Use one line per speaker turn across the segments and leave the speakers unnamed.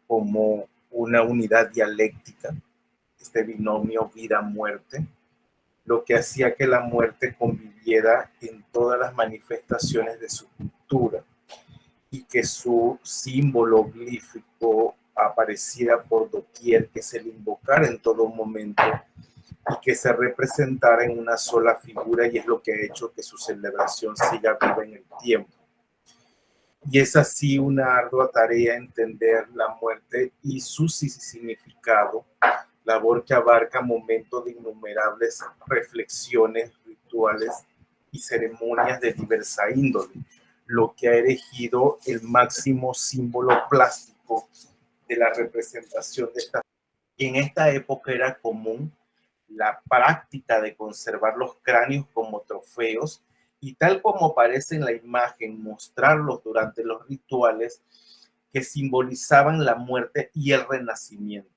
como una unidad dialéctica, este binomio vida-muerte, lo que hacía que la muerte conviviera en todas las manifestaciones de su cultura y que su símbolo glífico apareciera por doquier, que se le invocara en todo momento y que se representara en una sola figura, y es lo que ha hecho que su celebración siga viva en el tiempo. Y es así una ardua tarea entender la muerte y su significado, labor que abarca momentos de innumerables reflexiones, rituales y ceremonias de diversa índole, lo que ha erigido el máximo símbolo plástico de la representación de esta. Y en esta época era común la práctica de conservar los cráneos como trofeos y, tal como aparece en la imagen, mostrarlos durante los rituales que simbolizaban la muerte y el renacimiento.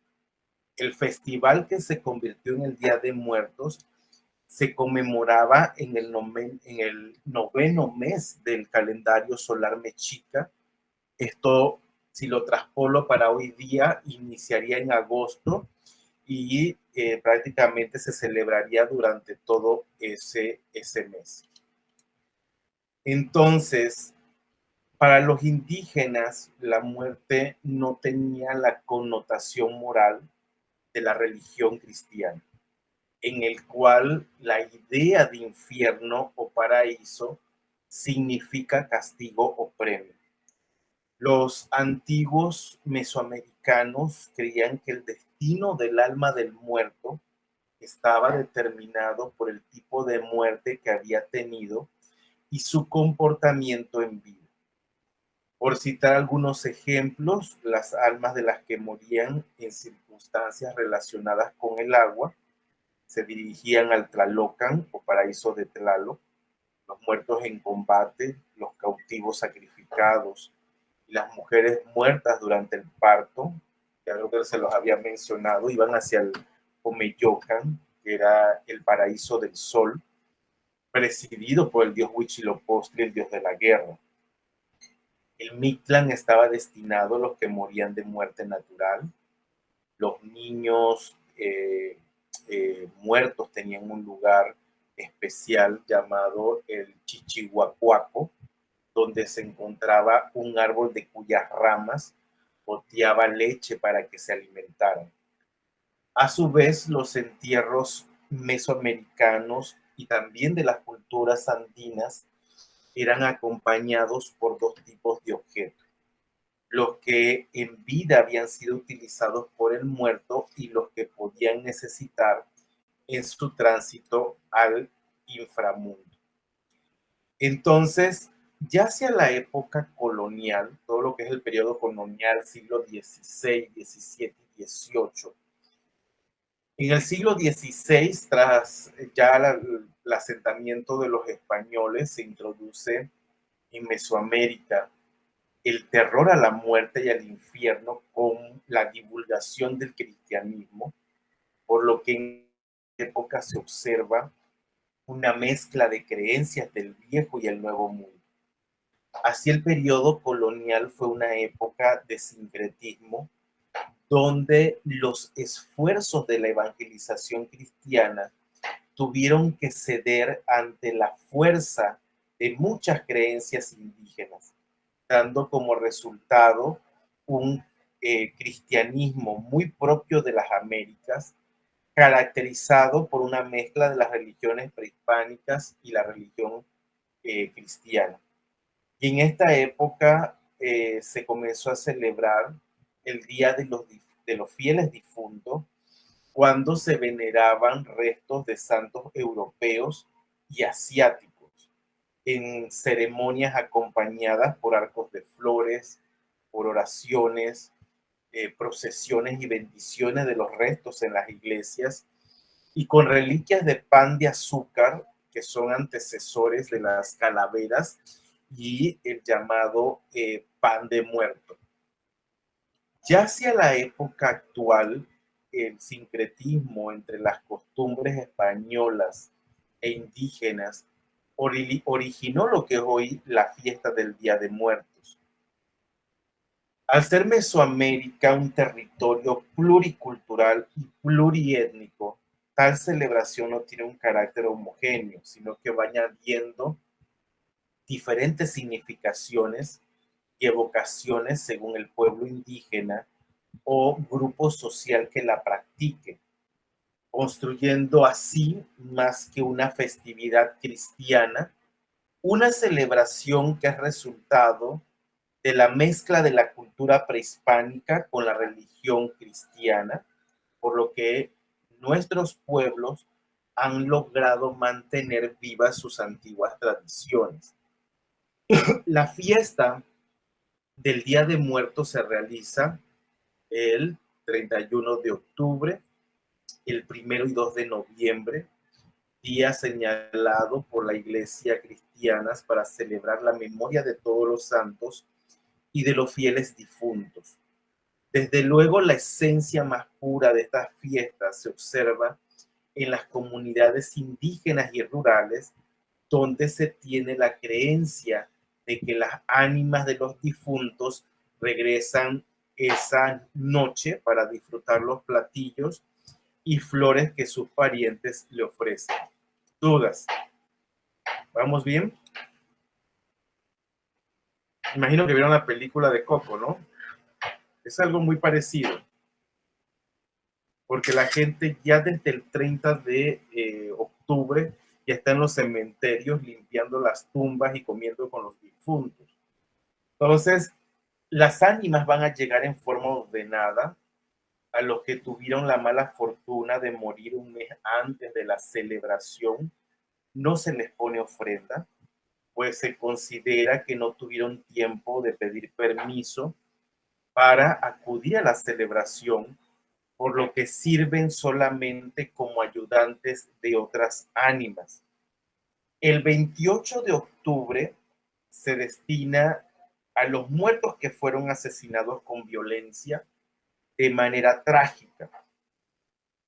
El festival, que se convirtió en el Día de Muertos, se conmemoraba en el noveno mes del calendario solar mexica. Esto, si lo traspolo para hoy día, iniciaría en agosto y prácticamente se celebraría durante todo ese mes. Entonces, para los indígenas, la muerte no tenía la connotación moral de la religión cristiana, en el cual la idea de infierno o paraíso significa castigo o premio. Los antiguos mesoamericanos creían que el destino del alma del muerto estaba determinado por el tipo de muerte que había tenido y su comportamiento en vida. Por citar algunos ejemplos, las almas de las que morían en circunstancias relacionadas con el agua se dirigían al Tlalocan o paraíso de Tlaloc, los muertos en combate, los cautivos sacrificados y las mujeres muertas durante el parto, ya creo que se los había mencionado, iban hacia el Omeyocan, que era el paraíso del sol, presidido por el dios Huitzilopochtli, el dios de la guerra. El Mictlán estaba destinado a los que morían de muerte natural. Los niños muertos tenían un lugar especial llamado el Chichihuacuaco, donde se encontraba un árbol de cuyas ramas goteaba leche para que se alimentaran. A su vez, los entierros mesoamericanos y también de las culturas andinas eran acompañados por dos tipos de objetos: los que en vida habían sido utilizados por el muerto y los que podían necesitar en su tránsito al inframundo. Entonces, ya hacia la época colonial, todo lo que es el periodo colonial, siglo XVI, XVII y XVIII, en el siglo XVI, tras ya el asentamiento de los españoles, se introduce en Mesoamérica el terror a la muerte y al infierno con la divulgación del cristianismo, por lo que en esta época se observa una mezcla de creencias del viejo y el nuevo mundo. Así, el periodo colonial fue una época de sincretismo, donde los esfuerzos de la evangelización cristiana tuvieron que ceder ante la fuerza de muchas creencias indígenas, dando como resultado un cristianismo muy propio de las Américas, caracterizado por una mezcla de las religiones prehispánicas y la religión cristiana. Y en esta época se comenzó a celebrar el Día de los Fieles Difuntos, cuando se veneraban restos de santos europeos y asiáticos en ceremonias acompañadas por arcos de flores, por oraciones, procesiones y bendiciones de los restos en las iglesias, y con reliquias de pan de azúcar, que son antecesores de las calaveras y el llamado pan de muerto. Ya hacia la época actual, el sincretismo entre las costumbres españolas e indígenas originó lo que es hoy la fiesta del Día de Muertos. Al ser Mesoamérica un territorio pluricultural y pluriétnico, tal celebración no tiene un carácter homogéneo, sino que va añadiendo diferentes significaciones y evocaciones según el pueblo indígena o grupo social que la practique, construyendo así, más que una festividad cristiana, una celebración que es resultado de la mezcla de la cultura prehispánica con la religión cristiana, por lo que nuestros pueblos han logrado mantener vivas sus antiguas tradiciones. La fiesta del Día de Muertos se realiza el 31 de octubre, el 1 y 2 de noviembre, día señalado por la Iglesia cristiana para celebrar la memoria de todos los santos y de los fieles difuntos. Desde luego, la esencia más pura de estas fiestas se observa en las comunidades indígenas y rurales, donde se tiene la creencia de que las ánimas de los difuntos regresan esa noche para disfrutar los platillos y flores que sus parientes le ofrecen. ¿Dudas? ¿Vamos bien? Imagino que vieron la película de Coco, ¿no? Es algo muy parecido, porque la gente ya desde el 30 de octubre ya está en los cementerios limpiando las tumbas y comiendo con los difuntos. Entonces, las ánimas van a llegar en forma ordenada a los que tuvieron la mala fortuna de morir un mes antes de la celebración. No se les pone ofrenda, pues se considera que no tuvieron tiempo de pedir permiso para acudir a la celebración, por lo que sirven solamente como ayudantes de otras ánimas. El 28 de octubre se destina a los muertos que fueron asesinados con violencia de manera trágica.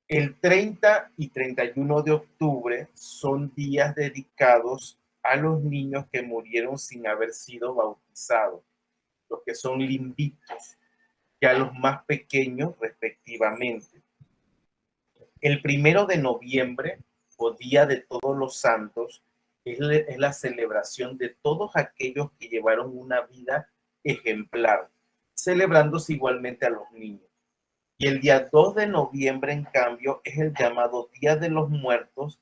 El 30 y 31 de octubre son días dedicados a los niños que murieron sin haber sido bautizados, los que son limbitos, y a los más pequeños respectivamente. El 1 de noviembre, o Día de Todos los Santos, es la celebración de todos aquellos que llevaron una vida ejemplar, celebrándose igualmente a los niños. Y el día 2 de noviembre, en cambio, es el llamado Día de los Muertos,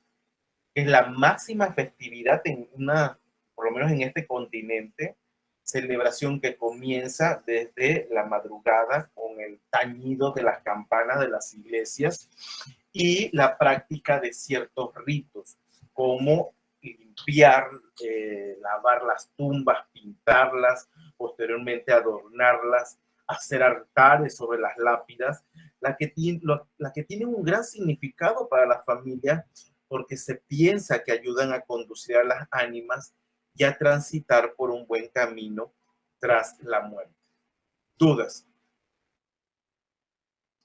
que es la máxima festividad en por lo menos en este continente, celebración que comienza desde la madrugada con el tañido de las campanas de las iglesias y la práctica de ciertos ritos, como limpiar, lavar las tumbas, pintarlas, posteriormente adornarlas, hacer altares sobre las lápidas, la que tiene un gran significado para la familia, porque se piensa que ayudan a conducir a las ánimas y a transitar por un buen camino tras la muerte. ¿Dudas?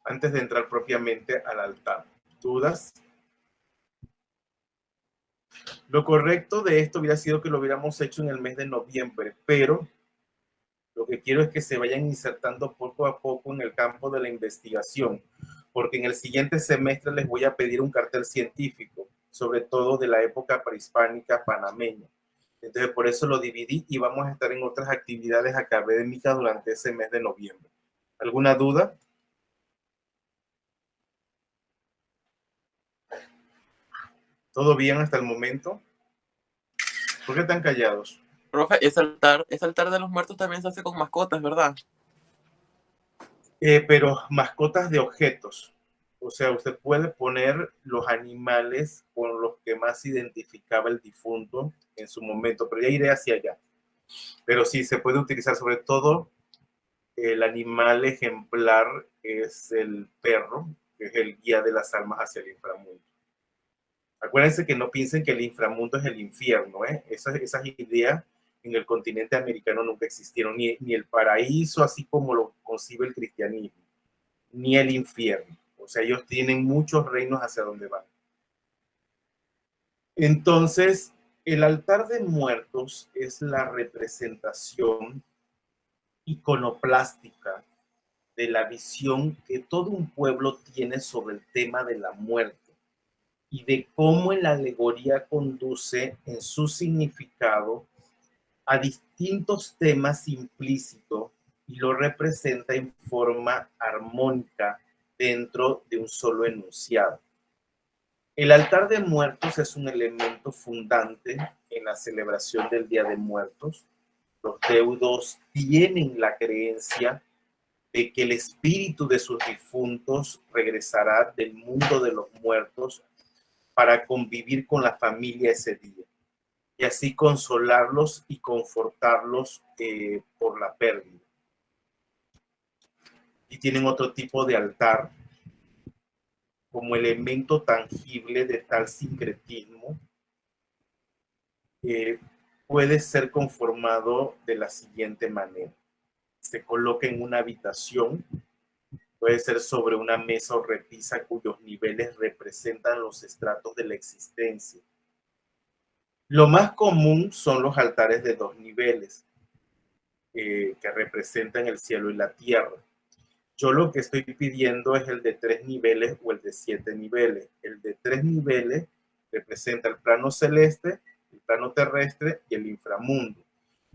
Antes de entrar propiamente al altar. ¿Dudas? Lo correcto de esto hubiera sido que lo hubiéramos hecho en el mes de noviembre, pero lo que quiero es que se vayan insertando poco a poco en el campo de la investigación, porque en el siguiente semestre les voy a pedir un cartel científico, sobre todo de la época prehispánica panameña. Entonces, por eso lo dividí y vamos a estar en otras actividades académicas durante ese mes de noviembre. ¿Alguna duda? ¿Todo bien hasta el momento? ¿Por qué están callados?
Profe, ese altar de los muertos también se hace con mascotas, ¿verdad?
Pero mascotas de objetos. O sea, usted puede poner los animales con los que más identificaba el difunto en su momento, pero ya iré hacia allá. Pero sí, se puede utilizar sobre todo el animal ejemplar, es el perro, que es el guía de las almas hacia el inframundo. Acuérdense que no piensen que el inframundo es el infierno, ¿eh? Esas ideas en el continente americano nunca existieron, ni el paraíso, así como lo concibe el cristianismo, ni el infierno. O sea, ellos tienen muchos reinos hacia donde van. Entonces, el altar de muertos es la representación iconoplástica de la visión que todo un pueblo tiene sobre el tema de la muerte y de cómo la alegoría conduce en su significado a distintos temas implícitos y lo representa en forma armónica dentro de un solo enunciado. El altar de muertos es un elemento fundante en la celebración del Día de Muertos. Los deudos tienen la creencia de que el espíritu de sus difuntos regresará del mundo de los muertos para convivir con la familia ese día y así consolarlos y confortarlos por la pérdida. Y tienen otro tipo de altar como elemento tangible de tal sincretismo. Puede ser conformado de la siguiente manera. Se coloca en una habitación, puede ser sobre una mesa o repisa cuyos niveles representan los estratos de la existencia. Lo más común son los altares de 2 niveles, que representan el cielo y la tierra. Yo lo que estoy pidiendo es el de 3 niveles o el de 7 niveles. El de 3 niveles representa el plano celeste, el plano terrestre y el inframundo.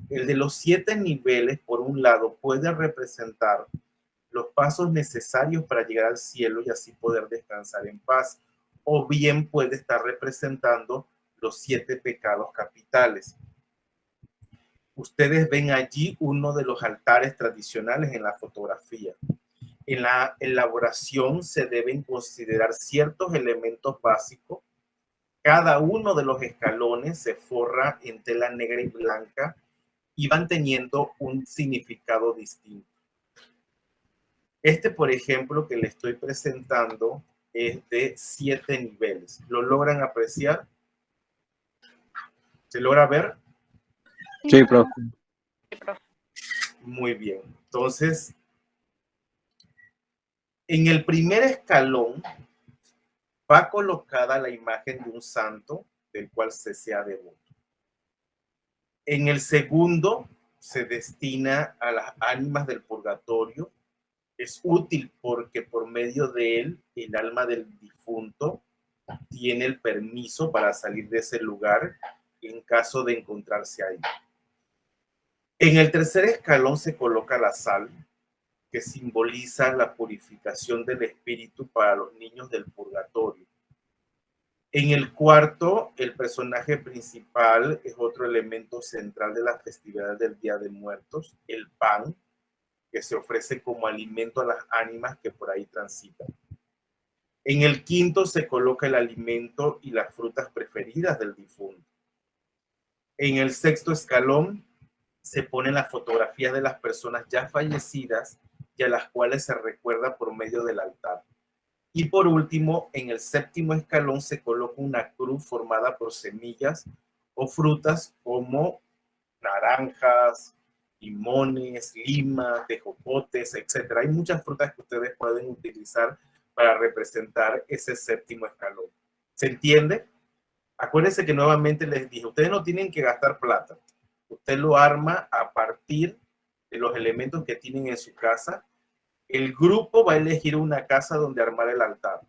El de los 7 niveles, por un lado, puede representar los pasos necesarios para llegar al cielo y así poder descansar en paz. O bien puede estar representando los 7 pecados capitales. Ustedes ven allí uno de los altares tradicionales en la fotografía. En la elaboración se deben considerar ciertos elementos básicos. Cada uno de los escalones se forra en tela negra y blanca y van teniendo un significado distinto. Este, por ejemplo, que le estoy presentando es de 7 niveles. ¿Lo logran apreciar? ¿Se logra ver?
Sí, profe.
Muy bien. Entonces, en el primer escalón va colocada la imagen de un santo del cual se sea devoto. En el segundo se destina a las ánimas del purgatorio. Es útil porque por medio de él el alma del difunto tiene el permiso para salir de ese lugar en caso de encontrarse ahí. En el tercer escalón se coloca la sal, que simboliza la purificación del espíritu para los niños del purgatorio. En el cuarto, el personaje principal es otro elemento central de las festividades del Día de Muertos, el pan, que se ofrece como alimento a las ánimas que por ahí transitan. En el quinto se coloca el alimento y las frutas preferidas del difunto. En el sexto escalón se ponen las fotografías de las personas ya fallecidas y a las cuales se recuerda por medio del altar. Y por último, en el séptimo escalón se coloca una cruz formada por semillas o frutas como naranjas, limones, lima, tejocotes, etc. Hay muchas frutas que ustedes pueden utilizar para representar ese séptimo escalón. ¿Se entiende? Acuérdense que nuevamente les dije, ustedes no tienen que gastar plata. Usted lo arma a partir de los elementos que tienen en su casa. El grupo va a elegir una casa donde armar el altar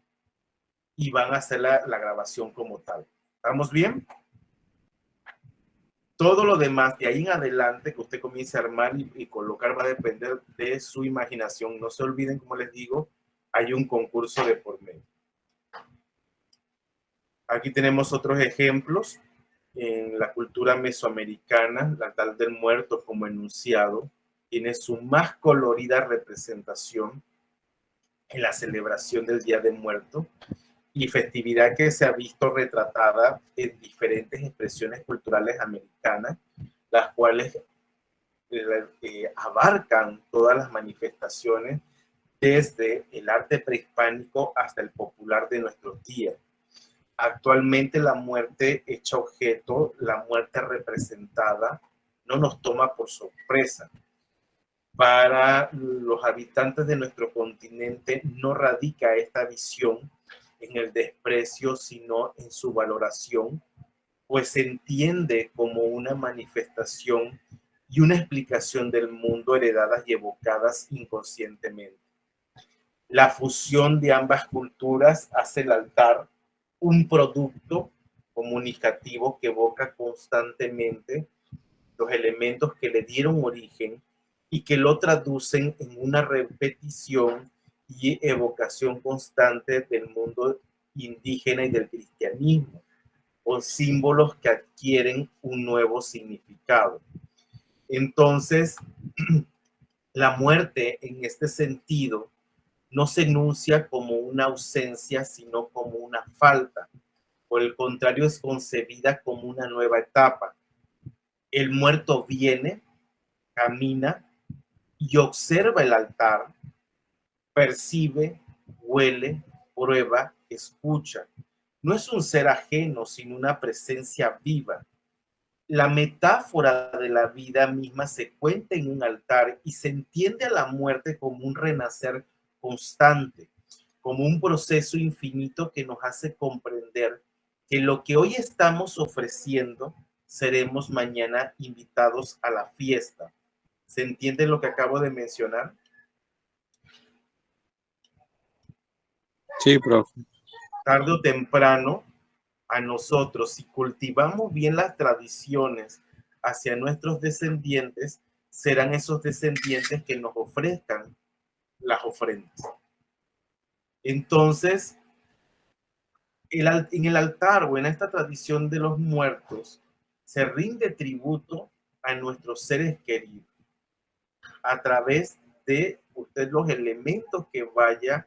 y van a hacer la grabación como tal. ¿Estamos bien? Todo lo demás de ahí en adelante que usted comience a armar y colocar va a depender de su imaginación. No se olviden, como les digo, hay un concurso de por medio. Aquí tenemos otros ejemplos. En la cultura mesoamericana, el altar del muerto como enunciado tiene su más colorida representación en la celebración del Día de Muertos y festividad que se ha visto retratada en diferentes expresiones culturales americanas, las cuales abarcan todas las manifestaciones desde el arte prehispánico hasta el popular de nuestros días. Actualmente la muerte hecha objeto, la muerte representada, no nos toma por sorpresa. Para los habitantes de nuestro continente no radica esta visión en el desprecio, sino en su valoración, pues se entiende como una manifestación y una explicación del mundo heredadas y evocadas inconscientemente. La fusión de ambas culturas hace el altar un producto comunicativo que evoca constantemente los elementos que le dieron origen y que lo traducen en una repetición y evocación constante del mundo indígena y del cristianismo, con símbolos que adquieren un nuevo significado. Entonces, la muerte en este sentido no se enuncia como una ausencia, sino como una falta. Por el contrario, es concebida como una nueva etapa. El muerto viene, camina y observa el altar, percibe, huele, prueba, escucha. No es un ser ajeno, sino una presencia viva. La metáfora de la vida misma se cuenta en un altar y se entiende a la muerte como un renacer constante, como un proceso infinito que nos hace comprender que lo que hoy estamos ofreciendo, seremos mañana invitados a la fiesta. ¿Se entiende lo que acabo de mencionar?
Sí, profe.
Tarde o temprano, a nosotros, si cultivamos bien las tradiciones hacia nuestros descendientes, serán esos descendientes que nos ofrezcan las ofrendas. Entonces, en el altar o en esta tradición de los muertos, se rinde tributo a nuestros seres queridos a través de usted los elementos que vaya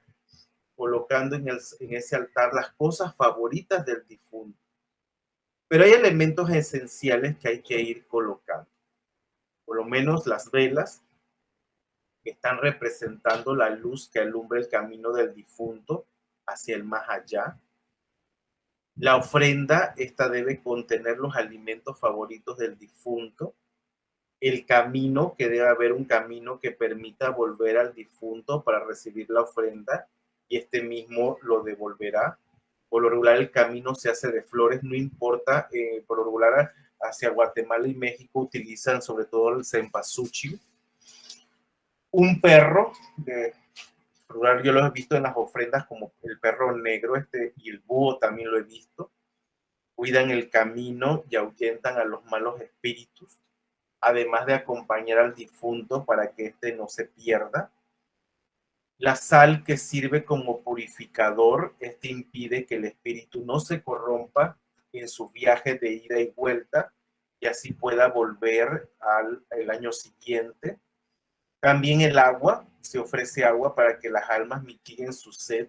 colocando en ese altar, las cosas favoritas del difunto. Pero hay elementos esenciales que hay que ir colocando. Por lo menos las velas que están representando la luz que alumbra el camino del difunto hacia el más allá. La ofrenda, esta debe contener los alimentos favoritos del difunto. El camino, que debe haber un camino que permita volver al difunto para recibir la ofrenda y este mismo lo devolverá. Por lo regular el camino se hace de flores, no importa, por lo regular hacia Guatemala y México utilizan sobre todo el cempasúchil. Un perro, por lo regular yo lo he visto en las ofrendas como el perro negro y el búho también lo he visto. Cuidan el camino y ahuyentan a los malos espíritus, además de acompañar al difunto para que éste no se pierda. La sal que sirve como purificador, impide que el espíritu no se corrompa en su viaje de ida y vuelta y así pueda volver el año siguiente. También el agua, se ofrece agua para que las almas mitiguen su sed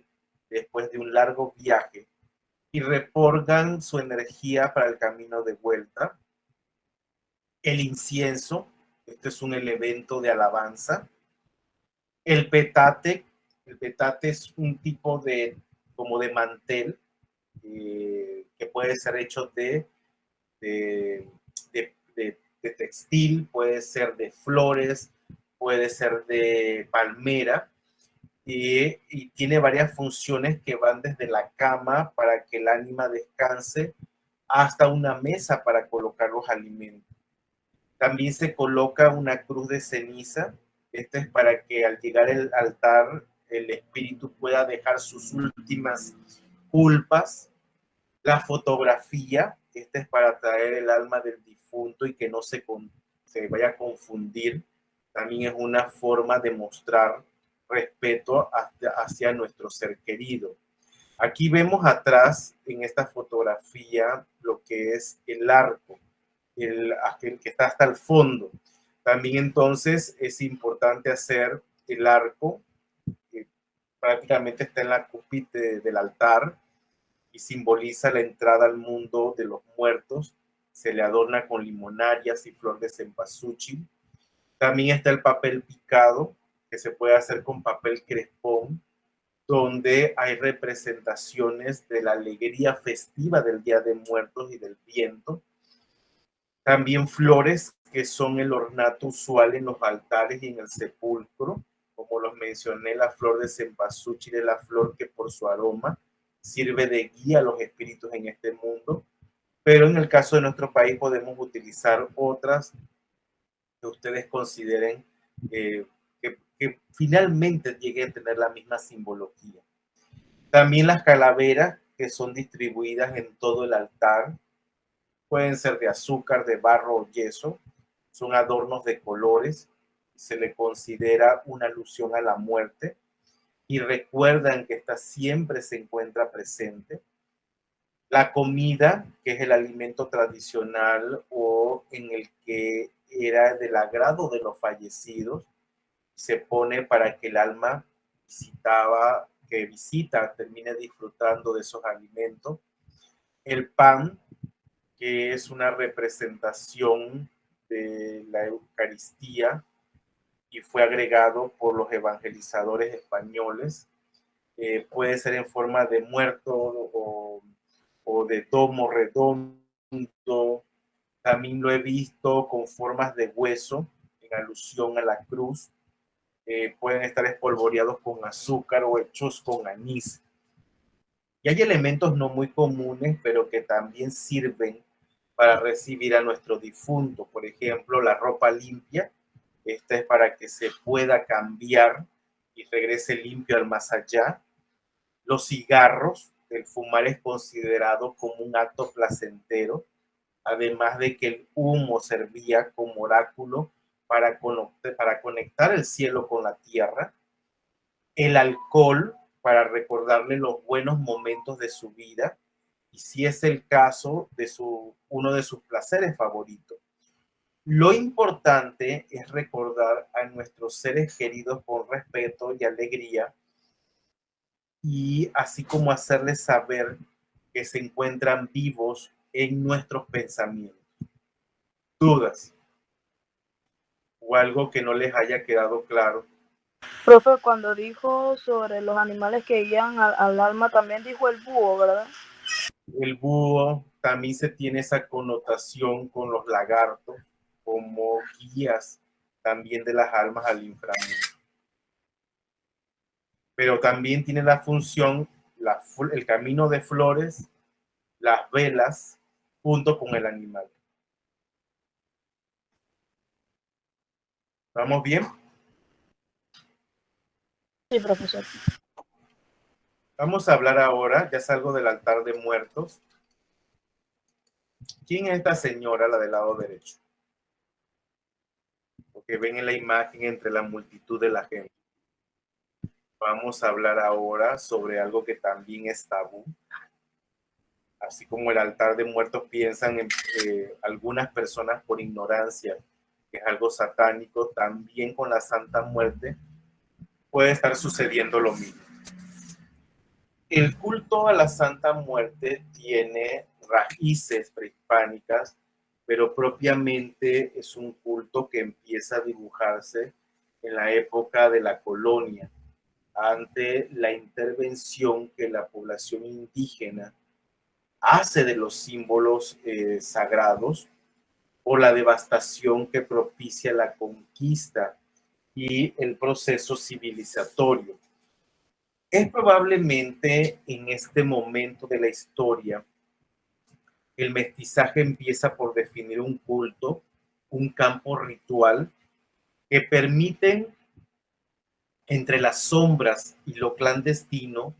después de un largo viaje y repongan su energía para el camino de vuelta. El incienso, este es un elemento de alabanza. El petate es un tipo como de mantel que puede ser hecho de textil, puede ser de flores, puede ser de palmera y tiene varias funciones que van desde la cama para que el ánima descanse hasta una mesa para colocar los alimentos. También se coloca una cruz de ceniza. Esto es para que al llegar al altar el espíritu pueda dejar sus últimas culpas. La fotografía, esta es para traer el alma del difunto y que no se vaya a confundir. También es una forma de mostrar respeto hacia nuestro ser querido. Aquí vemos atrás en esta fotografía lo que es el arco, aquel que está hasta el fondo. También entonces es importante hacer el arco, que prácticamente está en la cúspide del altar y simboliza la entrada al mundo de los muertos. Se le adorna con limonarias y flor de cempasúchil. También está el papel picado, que se puede hacer con papel crespón, donde hay representaciones de la alegría festiva del Día de Muertos y del viento. También flores, que son el ornato usual en los altares y en el sepulcro. Como los mencioné, la flor de cempasúchil es la flor que por su aroma sirve de guía a los espíritus en este mundo. Pero en el caso de nuestro país podemos utilizar otras que ustedes consideren que finalmente lleguen a tener la misma simbología. También las calaveras que son distribuidas en todo el altar pueden ser de azúcar, de barro o yeso. Son adornos de colores. Se le considera una alusión a la muerte y recuerdan que esta siempre se encuentra presente. La comida, que es el alimento tradicional o en el que era del agrado de los fallecidos, se pone para que el alma que visita termine disfrutando de esos alimentos. El pan, que es una representación de la Eucaristía y fue agregado por los evangelizadores españoles. Puede ser en forma de muerto o de domo redondo. También lo he visto con formas de hueso, en alusión a la cruz. Pueden estar espolvoreados con azúcar o hechos con anís. Y hay elementos no muy comunes, pero que también sirven para recibir a nuestro difunto. Por ejemplo, la ropa limpia. Esta es para que se pueda cambiar y regrese limpio al más allá. Los cigarros, el fumar es considerado como un acto placentero, además de que el humo servía como oráculo para conectar el cielo con la tierra. El alcohol para recordarle los buenos momentos de su vida y, si es el caso, de uno de sus placeres favoritos. Lo importante es recordar a nuestros seres queridos con respeto y alegría, y así como hacerles saber que se encuentran vivos en nuestros pensamientos. ¿Dudas o algo que no les haya quedado claro?
Profe, cuando dijo sobre los animales que guían al alma, también dijo el búho, ¿verdad?
El búho también se tiene esa connotación con los lagartos como guías también de las almas al inframundo. Pero también tiene la función, el camino de flores, las velas, junto con el animal. ¿Vamos bien?
Sí, profesor.
Vamos a hablar ahora, ya salgo del altar de muertos. ¿Quién es esta señora, la del lado derecho? Porque ven en la imagen entre la multitud de la gente. Vamos a hablar ahora sobre algo que también es tabú. Así como el altar de muertos piensan en algunas personas por ignorancia que es algo satánico, también con la Santa Muerte puede estar sucediendo lo mismo. El culto a la Santa Muerte tiene raíces prehispánicas, pero propiamente es un culto que empieza a dibujarse en la época de la colonia, ante la intervención que la población indígena hace de los símbolos sagrados, o la devastación que propicia la conquista y el proceso civilizatorio. Es probablemente en este momento de la historia el mestizaje empieza por definir un culto, un campo ritual que permiten, entre las sombras y lo clandestino,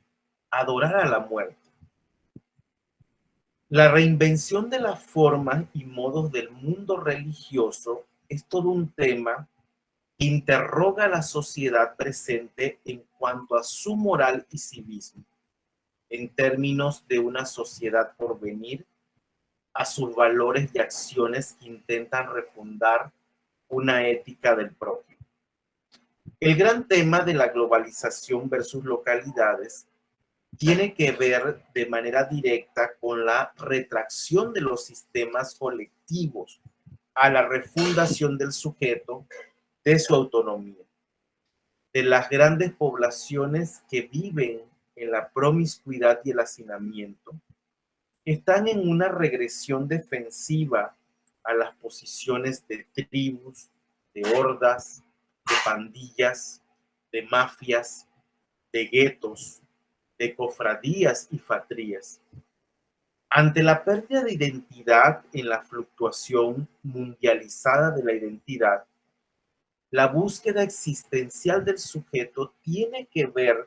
adorar a la muerte. La reinvención de las formas y modos del mundo religioso es todo un tema que interroga a la sociedad presente en cuanto a su moral y civismo, en términos de una sociedad por venir, a sus valores y acciones que intentan refundar una ética del propio. El gran tema de la globalización versus localidades tiene que ver de manera directa con la retracción de los sistemas colectivos a la refundación del sujeto, de su autonomía, de las grandes poblaciones que viven en la promiscuidad y el hacinamiento, están en una regresión defensiva a las posiciones de tribus, de hordas, de pandillas, de mafias, de guetos, de cofradías y fatrías. Ante la pérdida de identidad en la fluctuación mundializada de la identidad, La búsqueda existencial del sujeto tiene que ver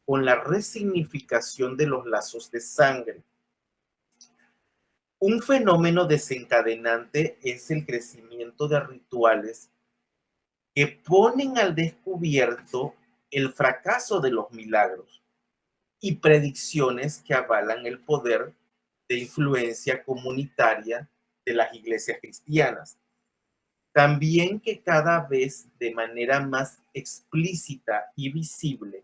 con la resignificación de los lazos de sangre. Un fenómeno desencadenante es el crecimiento de rituales que ponen al descubierto el fracaso de los milagros y predicciones que avalan el poder de influencia comunitaria de las iglesias cristianas. También que cada vez de manera más explícita y visible,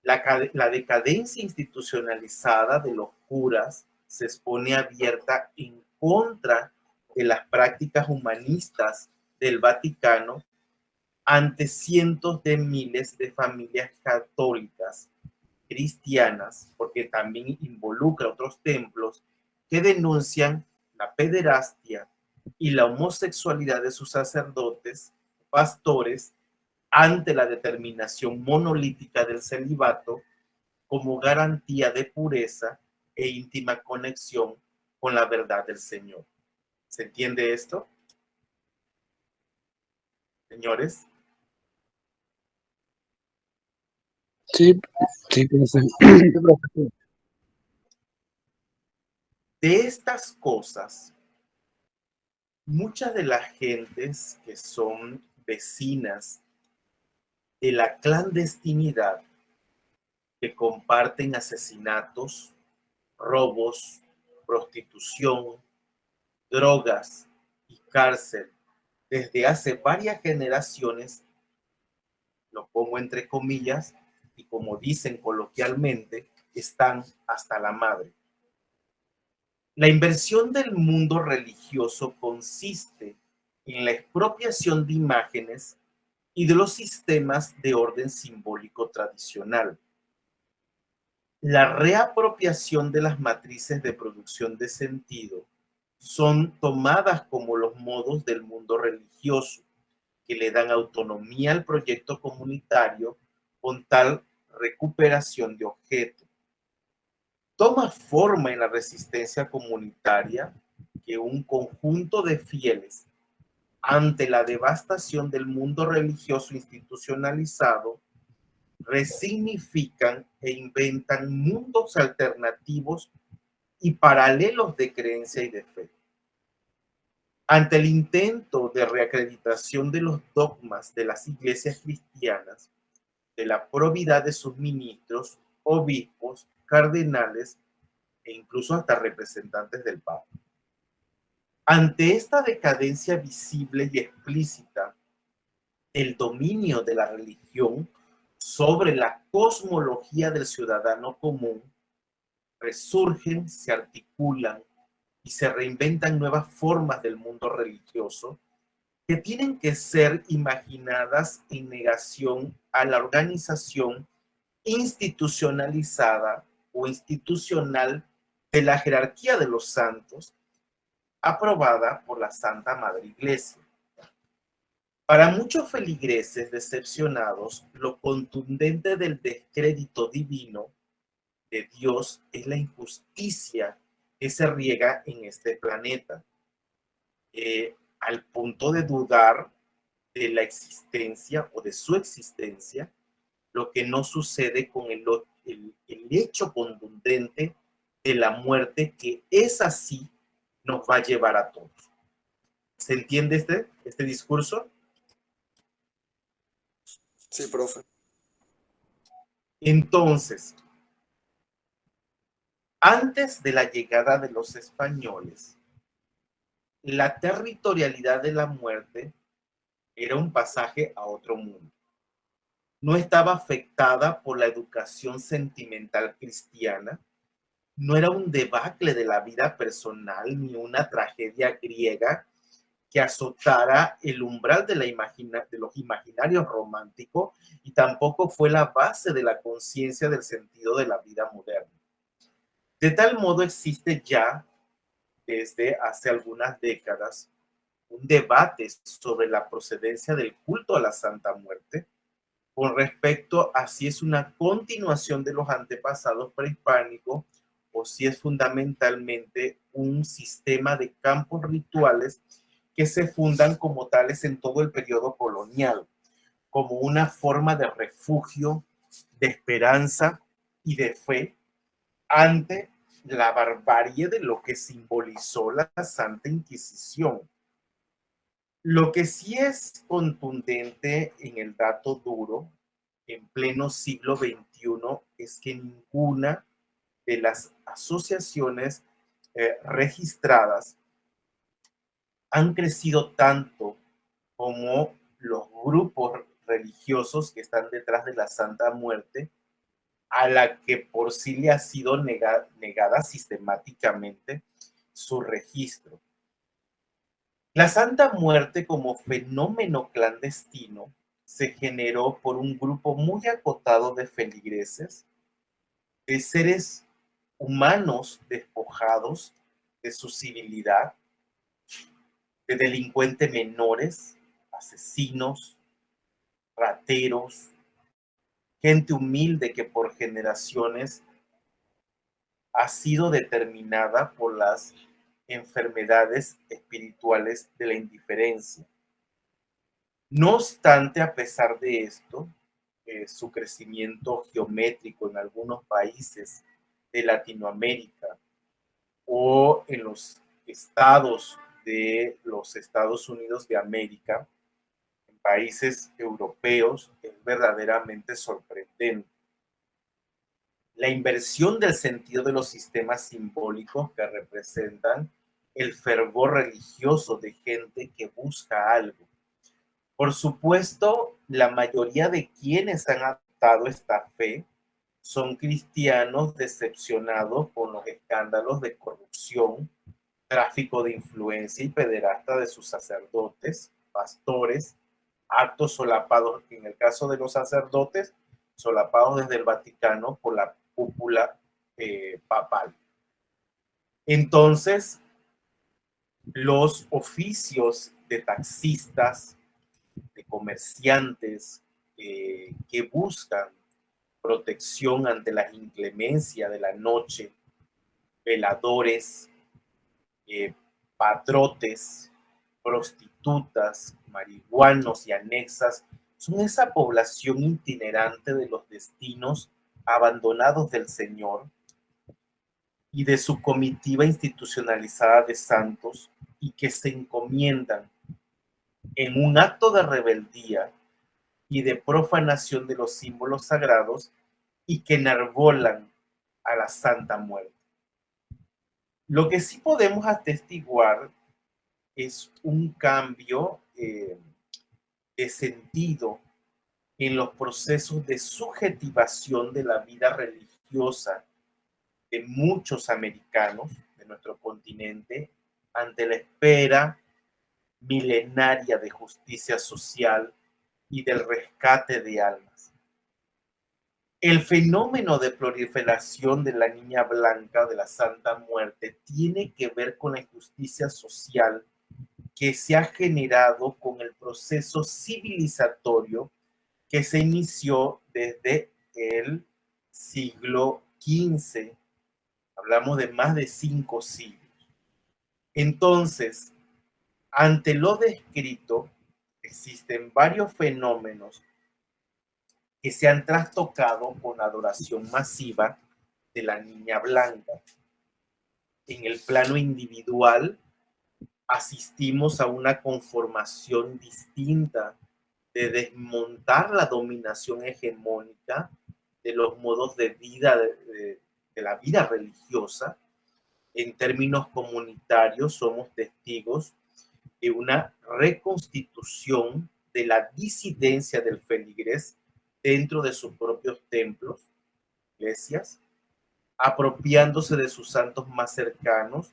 la decadencia institucionalizada de los curas se expone abierta en contra de las prácticas humanistas del Vaticano ante cientos de miles de familias católicas cristianas, porque también involucra otros templos que denuncian la pederastia y la homosexualidad de sus sacerdotes, pastores, ante la determinación monolítica del celibato como garantía de pureza e íntima conexión con la verdad del Señor. ¿Se entiende esto, señores?
Sí, sí, profe.
De estas cosas, muchas de las gentes que son vecinas de la clandestinidad, que comparten asesinatos, robos, prostitución, drogas y cárcel desde hace varias generaciones, lo pongo entre comillas, y como dicen coloquialmente, están hasta la madre. La inversión del mundo religioso consiste en la expropiación de imágenes y de los sistemas de orden simbólico tradicional. La reapropiación de las matrices de producción de sentido son tomadas como los modos del mundo religioso, que le dan autonomía al proyecto comunitario con tal recuperación de objeto. Toma forma en la resistencia comunitaria que un conjunto de fieles ante la devastación del mundo religioso institucionalizado resignifican e inventan mundos alternativos y paralelos de creencia y de fe. Ante el intento de reacreditación de los dogmas de las iglesias cristianas, de la probidad de sus ministros, obispos, cardenales e incluso hasta representantes del Papa. Ante esta decadencia visible y explícita, el dominio de la religión sobre la cosmología del ciudadano común, resurgen, se articulan y se reinventan nuevas formas del mundo religioso que tienen que ser imaginadas en negación a la organización institucionalizada o institucional de la jerarquía de los santos, aprobada por la Santa Madre Iglesia. Para muchos feligreses decepcionados, lo contundente del descrédito divino de Dios es la injusticia que se riega en este planeta, al punto de dudar de la existencia o de su existencia, lo que no sucede con el hecho contundente de la muerte, que es así, nos va a llevar a todos. ¿Se entiende este discurso?
Sí, profe.
Entonces, antes de la llegada de los españoles, la territorialidad de la muerte era un pasaje a otro mundo. No estaba afectada por la educación sentimental cristiana, no era un debacle de la vida personal ni una tragedia griega que azotara el umbral de los imaginarios románticos, y tampoco fue la base de la conciencia del sentido de la vida moderna. De tal modo existe ya desde hace algunas décadas un debate sobre la procedencia del culto a la Santa Muerte con respecto a si es una continuación de los antepasados prehispánicos o si es fundamentalmente un sistema de campos rituales que se fundan como tales en todo el periodo colonial, como una forma de refugio, de esperanza y de fe ante la barbarie de lo que simbolizó la Santa Inquisición. Lo que sí es contundente en el dato duro, en pleno siglo XXI, es que ninguna de las asociaciones registradas han crecido tanto como los grupos religiosos que están detrás de la Santa Muerte, a la que por sí le ha sido negada sistemáticamente su registro. La Santa Muerte como fenómeno clandestino se generó por un grupo muy acotado de feligreses, de seres humanos despojados de su civilidad, de delincuentes menores, asesinos, rateros, gente humilde que por generaciones ha sido determinada por las enfermedades espirituales de la indiferencia. No obstante, a pesar de esto, su crecimiento geométrico en algunos países de Latinoamérica o en los estados de los Estados Unidos de América, en países europeos, es verdaderamente sorprendente. La inversión del sentido de los sistemas simbólicos que representan el fervor religioso de gente que busca algo. Por supuesto, la mayoría de quienes han adoptado esta fe son cristianos decepcionados por los escándalos de corrupción, tráfico de influencia y pederasta de sus sacerdotes, pastores, actos solapados, en el caso de los sacerdotes, solapados desde el Vaticano por la cúpula papal. Entonces, los oficios de taxistas, de comerciantes que buscan protección ante la inclemencia de la noche, veladores, patrotes, prostitutas, marihuanos y anexas, son esa población itinerante de los destinos abandonados del Señor y de su comitiva institucionalizada de santos y que se encomiendan en un acto de rebeldía y de profanación de los símbolos sagrados y que enarbolan a la Santa Muerte. Lo que sí podemos atestiguar es un cambio de sentido en los procesos de subjetivación de la vida religiosa de muchos americanos de nuestro continente ante la espera milenaria de justicia social y del rescate de almas. El fenómeno de proliferación de la niña blanca de la Santa Muerte tiene que ver con la injusticia social que se ha generado con el proceso civilizatorio que se inició desde el siglo XV. Hablamos de más de 5 siglos. Entonces, ante lo descrito, existen varios fenómenos que se han trastocado con la adoración masiva de la niña blanca. En el plano individual, asistimos a una conformación distinta de desmontar la dominación hegemónica de los modos de vida de la vida religiosa. En términos comunitarios, somos testigos de una reconstitución de la disidencia del feligrés dentro de sus propios templos, iglesias, apropiándose de sus santos más cercanos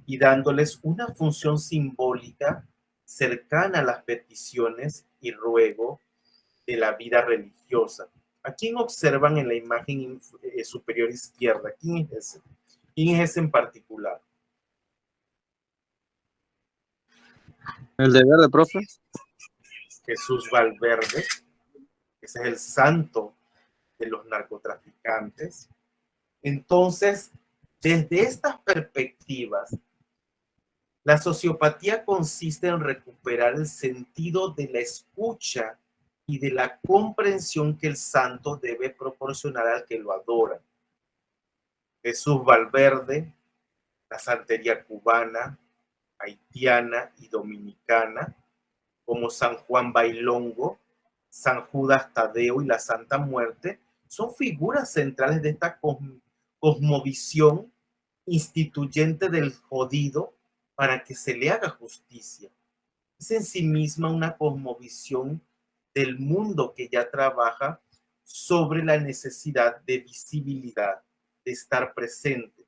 y dándoles una función simbólica cercana a las peticiones y ruego de la vida religiosa. ¿A quién observan en la imagen superior izquierda? ¿Quién es ese? ¿Quién es ese en particular?
El de verde, profe.
Jesús Valverde. Ese es el santo de los narcotraficantes. Entonces, desde estas perspectivas, La sociopatía consiste en recuperar el sentido de la escucha y de la comprensión que el santo debe proporcionar al que lo adora. Jesús Valverde, la santería cubana, haitiana y dominicana, como San Juan Bailongo, San Judas Tadeo y la Santa Muerte, son figuras centrales de esta cosmovisión instituyente del jodido para que se le haga justicia. Es en sí misma una cosmovisión del mundo que ya trabaja sobre la necesidad de visibilidad, de estar presente.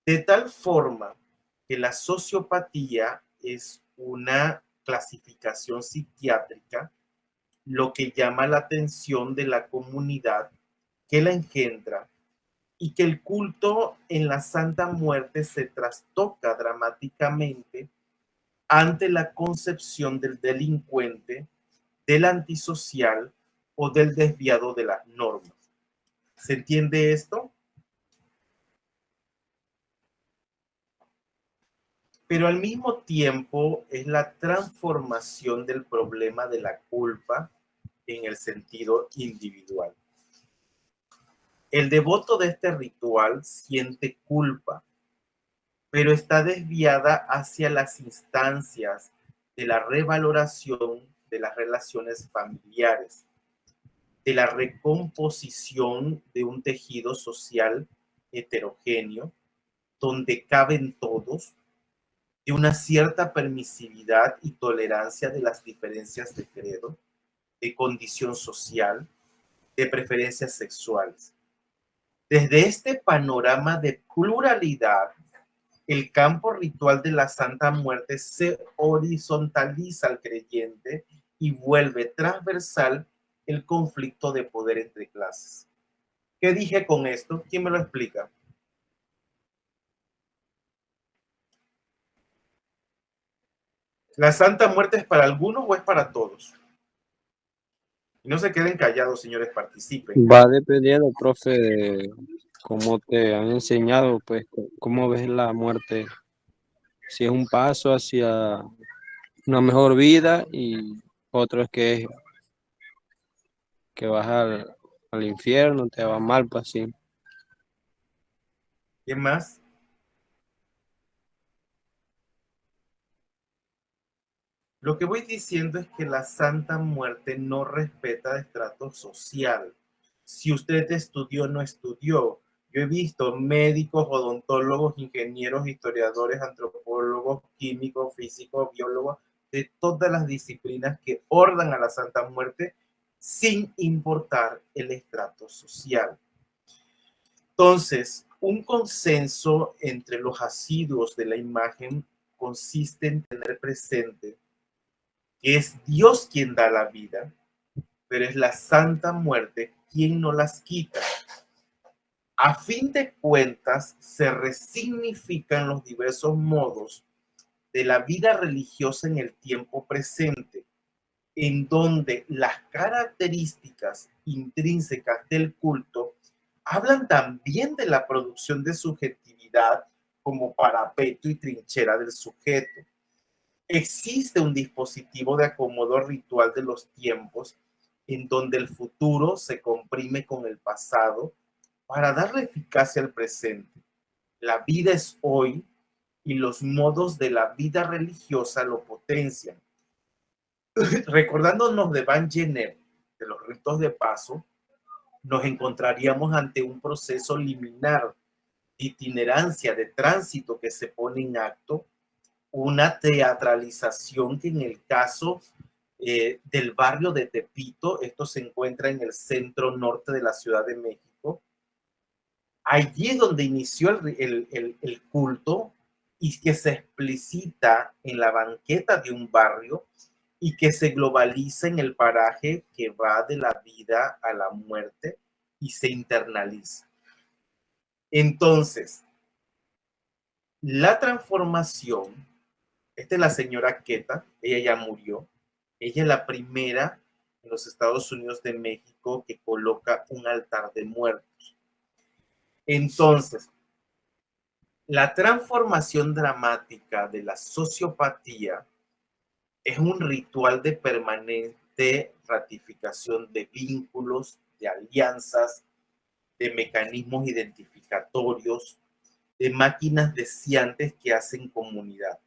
De tal forma que la sociopatía es una clasificación psiquiátrica, lo que llama la atención de la comunidad que la engendra, y que el culto en la Santa Muerte se trastoca dramáticamente ante la concepción del delincuente, del antisocial o del desviado de las normas. ¿Se entiende esto? Pero al mismo tiempo es la transformación del problema de la culpa en el sentido individual. El devoto de este ritual siente culpa, pero está desviada hacia las instancias de la revaloración de las relaciones familiares, de la recomposición de un tejido social heterogéneo, donde caben todos, de una cierta permisividad y tolerancia de las diferencias de credo, de condición social, de preferencias sexuales. Desde este panorama de pluralidad, el campo ritual de la Santa Muerte se horizontaliza al creyente y vuelve transversal el conflicto de poder entre clases. ¿Qué dije con esto? ¿Quién me lo explica? ¿La Santa Muerte es para algunos o es para todos? Y no se queden callados, señores, participen.
Va dependiendo, profe, de cómo te han enseñado, pues, cómo ves la muerte. Si es un paso hacia una mejor vida y otro es que vas al infierno, te va mal, pues así.
¿Quién más? Lo que voy diciendo es que la Santa Muerte no respeta estrato social. Si usted estudió o no estudió, yo he visto médicos, odontólogos, ingenieros, historiadores, antropólogos, químicos, físicos, biólogos, de todas las disciplinas que ordan a la Santa Muerte sin importar el estrato social. Entonces, un consenso entre los asiduos de la imagen consiste en tener presente que es Dios quien da la vida, pero es la Santa Muerte quien no las quita. A fin de cuentas, se resignifican los diversos modos de la vida religiosa en el tiempo presente, en donde las características intrínsecas del culto hablan también de la producción de subjetividad como parapeto y trinchera del sujeto. Existe un dispositivo de acomodo ritual de los tiempos en donde el futuro se comprime con el pasado para darle eficacia al presente. La vida es hoy y los modos de la vida religiosa lo potencian. Recordándonos de Van Genet, de los ritos de paso, nos encontraríamos ante un proceso liminar, itinerancia de tránsito que se pone en acto, una teatralización que en el caso del barrio de Tepito, esto se encuentra en el centro norte de la Ciudad de México, allí es donde inició el culto y que se explicita en la banqueta de un barrio y que se globaliza en el paraje que va de la vida a la muerte y se internaliza. Entonces, la transformación, esta es la señora Queta, ella ya murió, ella es la primera en los Estados Unidos de México que coloca un altar de muertos. Entonces, La transformación dramática de la sociopatía es un ritual de permanente ratificación de vínculos, de alianzas, de mecanismos identificatorios, de máquinas deseantes que hacen comunidad.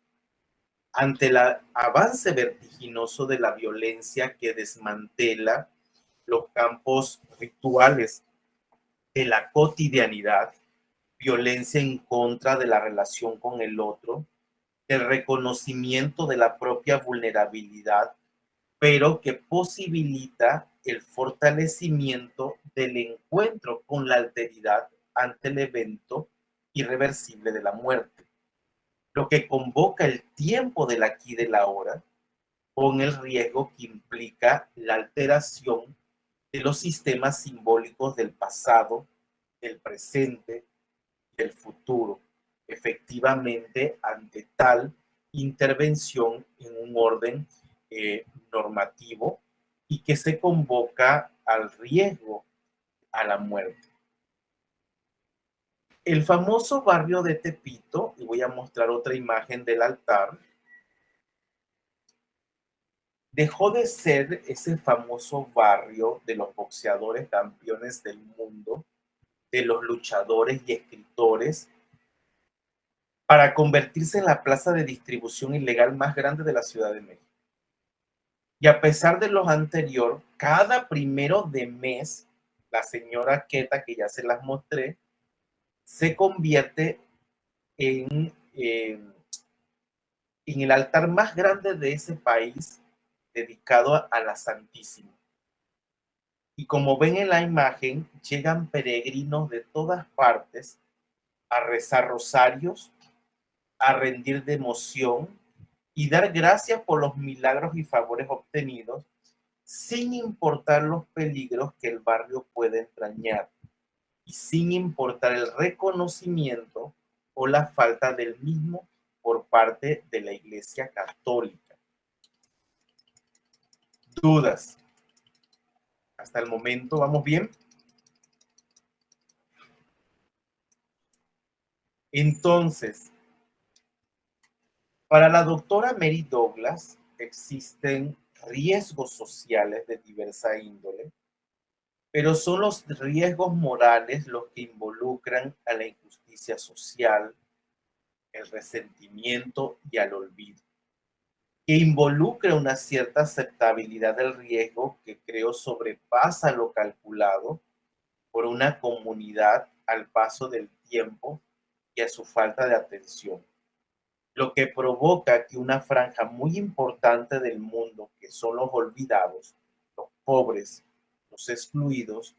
Ante el avance vertiginoso de la violencia que desmantela los campos rituales de la cotidianidad, violencia en contra de la relación con el otro, el reconocimiento de la propia vulnerabilidad, pero que posibilita el fortalecimiento del encuentro con la alteridad ante el evento irreversible de la muerte, lo que convoca el tiempo del aquí y del ahora, con el riesgo que implica la alteración de los sistemas simbólicos del pasado, del presente, del futuro, efectivamente ante tal intervención en un orden normativo y que se convoca al riesgo, a la muerte. El famoso barrio de Tepito, y voy a mostrar otra imagen del altar, dejó de ser ese famoso barrio de los boxeadores campeones del mundo, de los luchadores y escritores, para convertirse en la plaza de distribución ilegal más grande de la Ciudad de México. Y a pesar de lo anterior, cada primero de mes, la señora Queta, que ya se las mostré, se convierte en el altar más grande de ese país dedicado a la Santísima. Y como ven en la imagen, llegan peregrinos de todas partes a rezar rosarios, a rendir devoción y dar gracias por los milagros y favores obtenidos, sin importar los peligros que el barrio pueda entrañar y sin importar el reconocimiento o la falta del mismo por parte de la Iglesia Católica. ¿Dudas? Hasta el momento, ¿vamos bien? Entonces, para la doctora Mary Douglas existen riesgos sociales de diversa índole, pero son los riesgos morales los que involucran a la injusticia social, el resentimiento y al olvido, que involucra una cierta aceptabilidad del riesgo que creo sobrepasa lo calculado por una comunidad al paso del tiempo y a su falta de atención, lo que provoca que una franja muy importante del mundo, que son los olvidados, los pobres, los excluidos,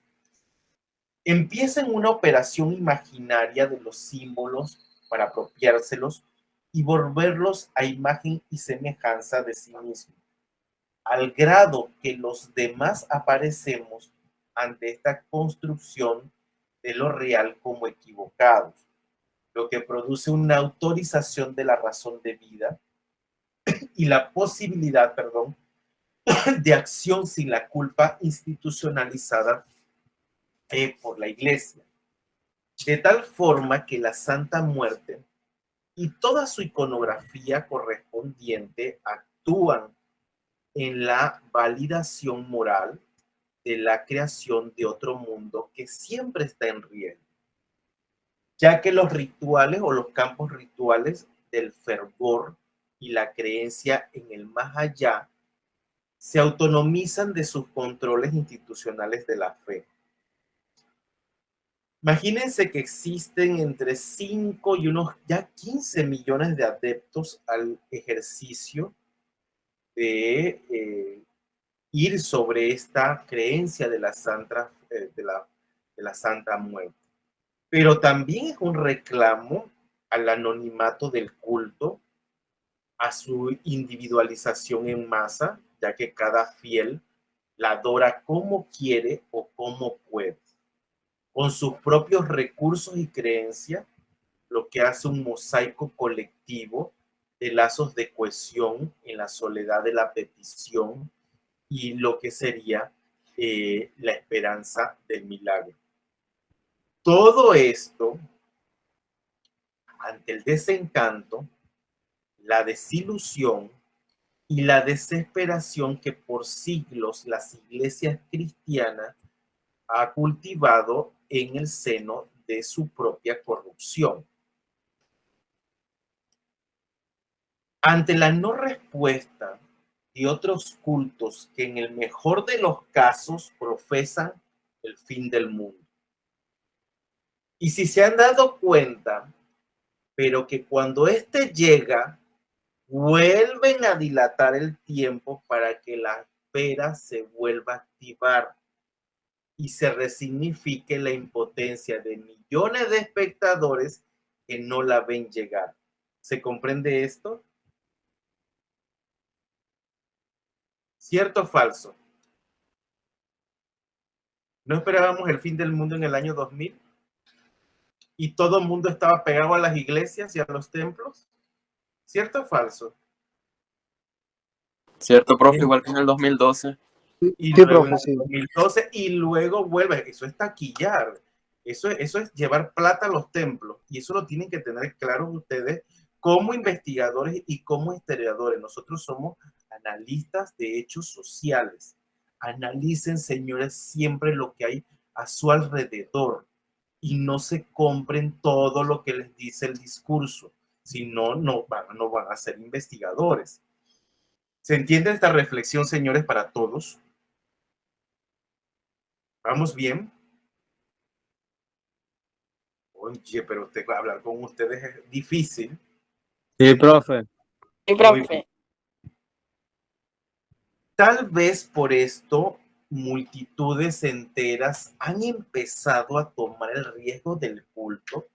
empiecen una operación imaginaria de los símbolos para apropiárselos y volverlos a imagen y semejanza de sí mismos, al grado que los demás aparecemos ante esta construcción de lo real como equivocados, lo que produce una autorización de la razón de vida y la posibilidad, de acción sin la culpa institucionalizada por la Iglesia. De tal forma que la Santa Muerte y toda su iconografía correspondiente actúan en la validación moral de la creación de otro mundo que siempre está en riesgo, ya que los rituales o los campos rituales del fervor y la creencia en el más allá se autonomizan de sus controles institucionales de la fe. Imagínense que existen entre 5 y unos ya 15 millones de adeptos al ejercicio de ir sobre esta creencia de la Santa Muerte. Pero también es un reclamo al anonimato del culto, a su individualización en masa, ya que cada fiel la adora como quiere o como puede, con sus propios recursos y creencias, lo que hace un mosaico colectivo de lazos de cohesión en la soledad de la petición y lo que sería la esperanza del milagro. Todo esto ante el desencanto, la desilusión y la desesperación que por siglos las iglesias cristianas ha cultivado en el seno de su propia corrupción. Ante la no respuesta de otros cultos que en el mejor de los casos profesan el fin del mundo. Y si se han dado cuenta, pero que cuando éste llega, vuelven a dilatar el tiempo para que la espera se vuelva a activar y se resignifique la impotencia de millones de espectadores que no la ven llegar. ¿Se comprende esto? ¿Cierto o falso? ¿No esperábamos el fin del mundo en el año 2000? ¿Y todo el mundo estaba pegado a las iglesias y a los templos? ¿Cierto o falso?
Cierto, profe, igual que en el 2012.
Y
Sí,
luego en
profe,
el
sí.
2012 y luego vuelve. Eso es taquillar. Eso es llevar plata a los templos. Y eso lo tienen que tener claro ustedes como investigadores y como historiadores. Nosotros somos analistas de hechos sociales. Analicen, señores, siempre lo que hay a su alrededor y no se compren todo lo que les dice el discurso. Si no, no van a ser investigadores. ¿Se entiende esta reflexión, señores, para todos? ¿Vamos bien? Oye, pero hablar con ustedes es difícil.
Sí, profe.
Sí,
Muy bien.
profe.
Tal vez por esto multitudes enteras han empezado a tomar el riesgo del culto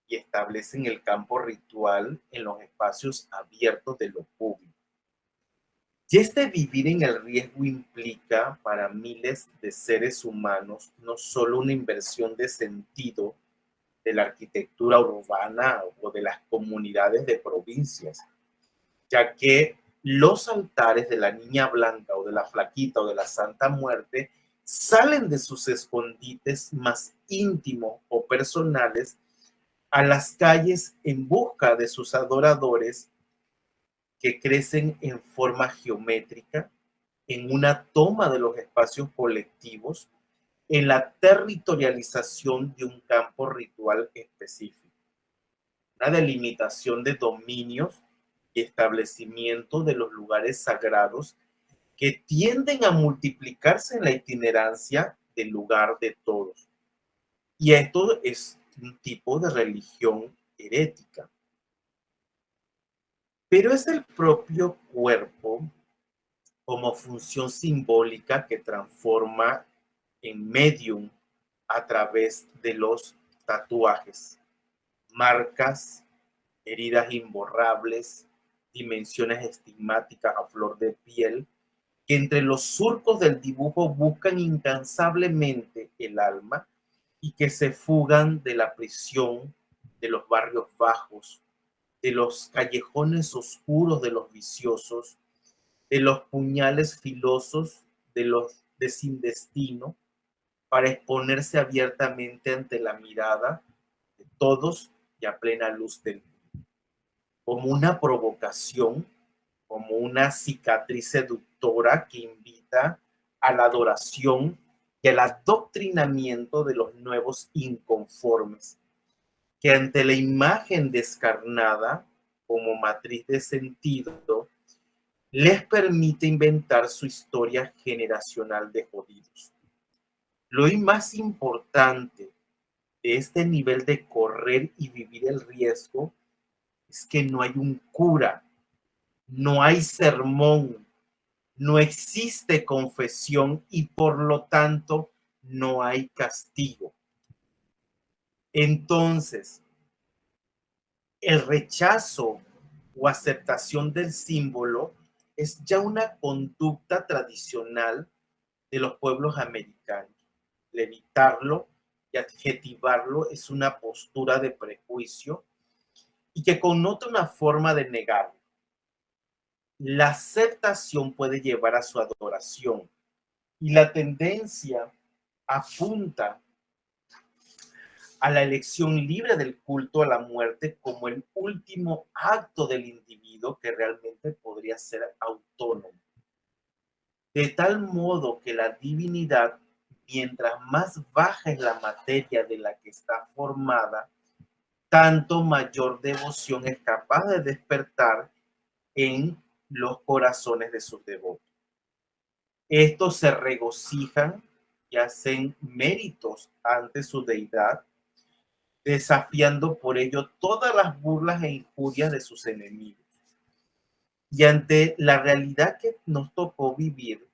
y establecen el campo ritual en los espacios abiertos de lo público. Y este vivir en el riesgo implica para miles de seres humanos no solo una inversión de sentido de la arquitectura urbana o de las comunidades de provincias, ya que los altares de la Niña Blanca o de la Flaquita o de la Santa Muerte salen de sus escondites más íntimos o personales a las calles en busca de sus adoradores que crecen en forma geométrica, en una toma de los espacios colectivos, en la territorialización de un campo ritual específico, una delimitación de dominios y establecimiento de los lugares sagrados que tienden a multiplicarse en la itinerancia del lugar de todos. Y esto es un tipo de religión herética. Pero es el propio cuerpo como función simbólica que transforma en medium a través de los tatuajes, marcas, heridas imborrables, dimensiones estigmáticas a flor de piel, que entre los surcos del dibujo buscan incansablemente el alma y que se fugan de la prisión de los barrios bajos, de los callejones oscuros de los viciosos, de los puñales filosos de los de sin destino, para exponerse abiertamente ante la mirada de todos y a plena luz del día, como una provocación, como una cicatriz seductora que invita a la adoración y al adoctrinamiento de los nuevos inconformes, que ante la imagen descarnada como matriz de sentido, les permite inventar su historia generacional de jodidos. Lo más importante de este nivel de correr y vivir el riesgo es que no hay un cura, no hay sermón, no existe confesión y por lo tanto no hay castigo. Entonces, el rechazo o aceptación del símbolo es ya una conducta tradicional de los pueblos americanos. El evitarlo y adjetivarlo es una postura de prejuicio y que connota una forma de negarlo. La aceptación puede llevar a su adoración y la tendencia apunta a la elección libre del culto a la muerte como el último acto del individuo que realmente podría ser autónomo. De tal modo que la divinidad, mientras más baja es la materia de la que está formada, tanto mayor devoción es capaz de despertar en los corazones de sus devotos. Estos se regocijan y hacen méritos ante su deidad, desafiando por ello todas las burlas e injurias de sus enemigos. Y ante la realidad que nos tocó vivir,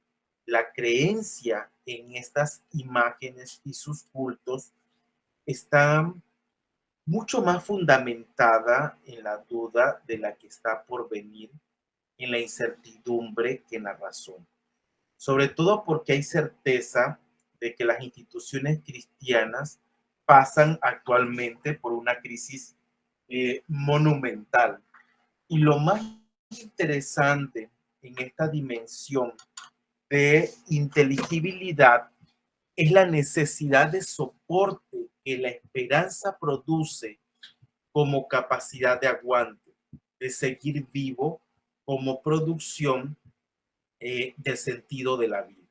la creencia en estas imágenes y sus cultos está mucho más fundamentada en la duda de la que está por venir, en la incertidumbre que en la razón. Sobre todo porque hay certeza de que las instituciones cristianas pasan actualmente por una crisis monumental. Y lo más interesante en esta dimensión de inteligibilidad es la necesidad de soporte que la esperanza produce como capacidad de aguante, de seguir vivo como producción del sentido de la vida.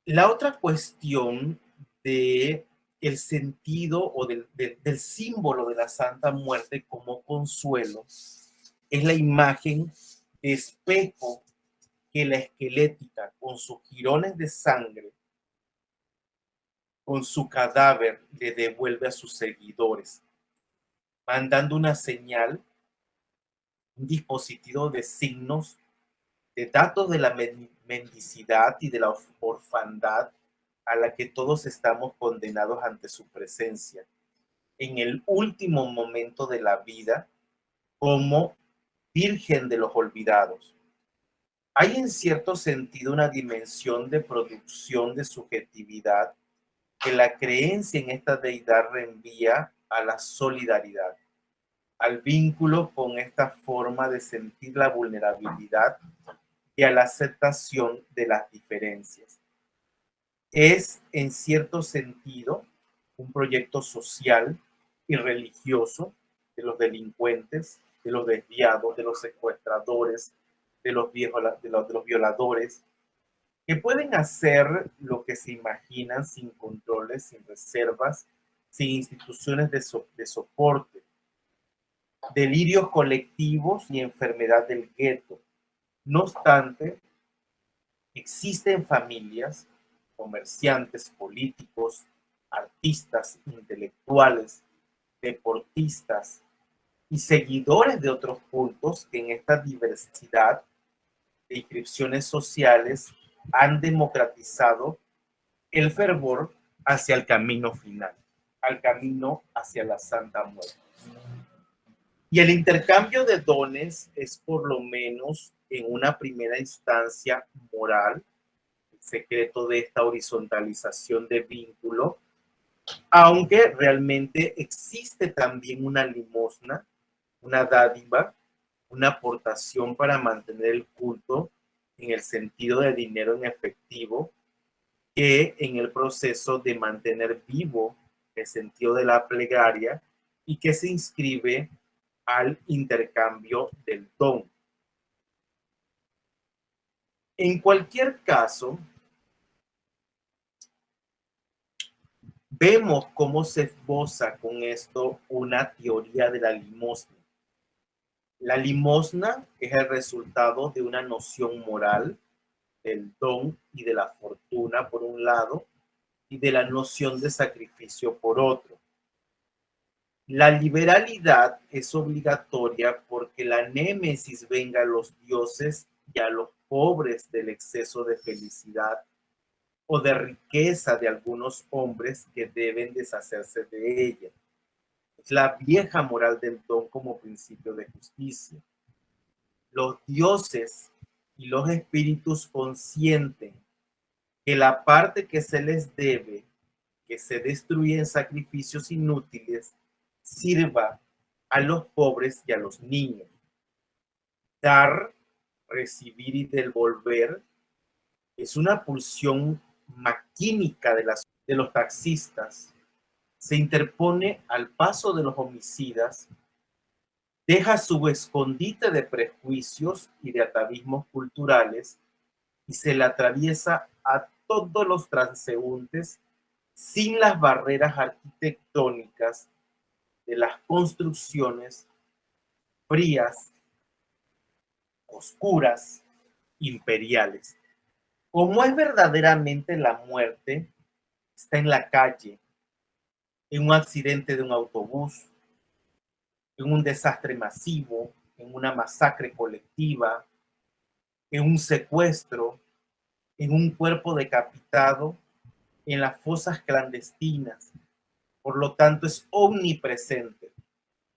La otra cuestión de el sentido o del símbolo de la Santa Muerte como consuelo es la imagen de espejo que la esquelética, con sus jirones de sangre, con su cadáver, le devuelve a sus seguidores, mandando una señal, un dispositivo de signos, de datos de la mendicidad y de la orfandad a la que todos estamos condenados ante su presencia, en el último momento de la vida, como Virgen de los Olvidados. Hay en cierto sentido una dimensión de producción de subjetividad que la creencia en esta deidad reenvía a la solidaridad, al vínculo con esta forma de sentir la vulnerabilidad y a la aceptación de las diferencias. Es, en cierto sentido, un proyecto social y religioso de los delincuentes, de los desviados, de los secuestradores, de los violadores, que pueden hacer lo que se imaginan sin controles, sin reservas, sin instituciones de soporte, delirios colectivos y enfermedad del gueto. No obstante, existen familias, comerciantes, políticos, artistas, intelectuales, deportistas y seguidores de otros cultos que en esta diversidad de inscripciones sociales han democratizado el fervor hacia el camino final, al camino hacia la Santa Muerte. Y el intercambio de dones es por lo menos en una primera instancia moral, el secreto de esta horizontalización de vínculo, aunque realmente existe también una limosna, una dádiva, una aportación para mantener el culto en el sentido de dinero en efectivo, que en el proceso de mantener vivo el sentido de la plegaria y que se inscribe al intercambio del don. En cualquier caso, vemos cómo se esboza con esto una teoría de la limosna. La limosna es el resultado de una noción moral del don y de la fortuna por un lado y de la noción de sacrificio por otro. La liberalidad es obligatoria porque la némesis venga a los dioses y a los pobres del exceso de felicidad o de riqueza de algunos hombres que deben deshacerse de ella. Es la vieja moral del don como principio de justicia. Los dioses y los espíritus consienten que la parte que se les debe, que se destruye en sacrificios inútiles, sirva a los pobres y a los niños. Dar, recibir y devolver es una pulsión maquínica de de los taxistas, se interpone al paso de los homicidas, deja su escondite de prejuicios y de atavismos culturales y se le atraviesa a todos los transeúntes sin las barreras arquitectónicas de las construcciones frías, oscuras, imperiales. Como es verdaderamente la muerte, está en la calle, en un accidente de un autobús, en un desastre masivo, en una masacre colectiva, en un secuestro, en un cuerpo decapitado, en las fosas clandestinas. Por lo tanto, es omnipresente.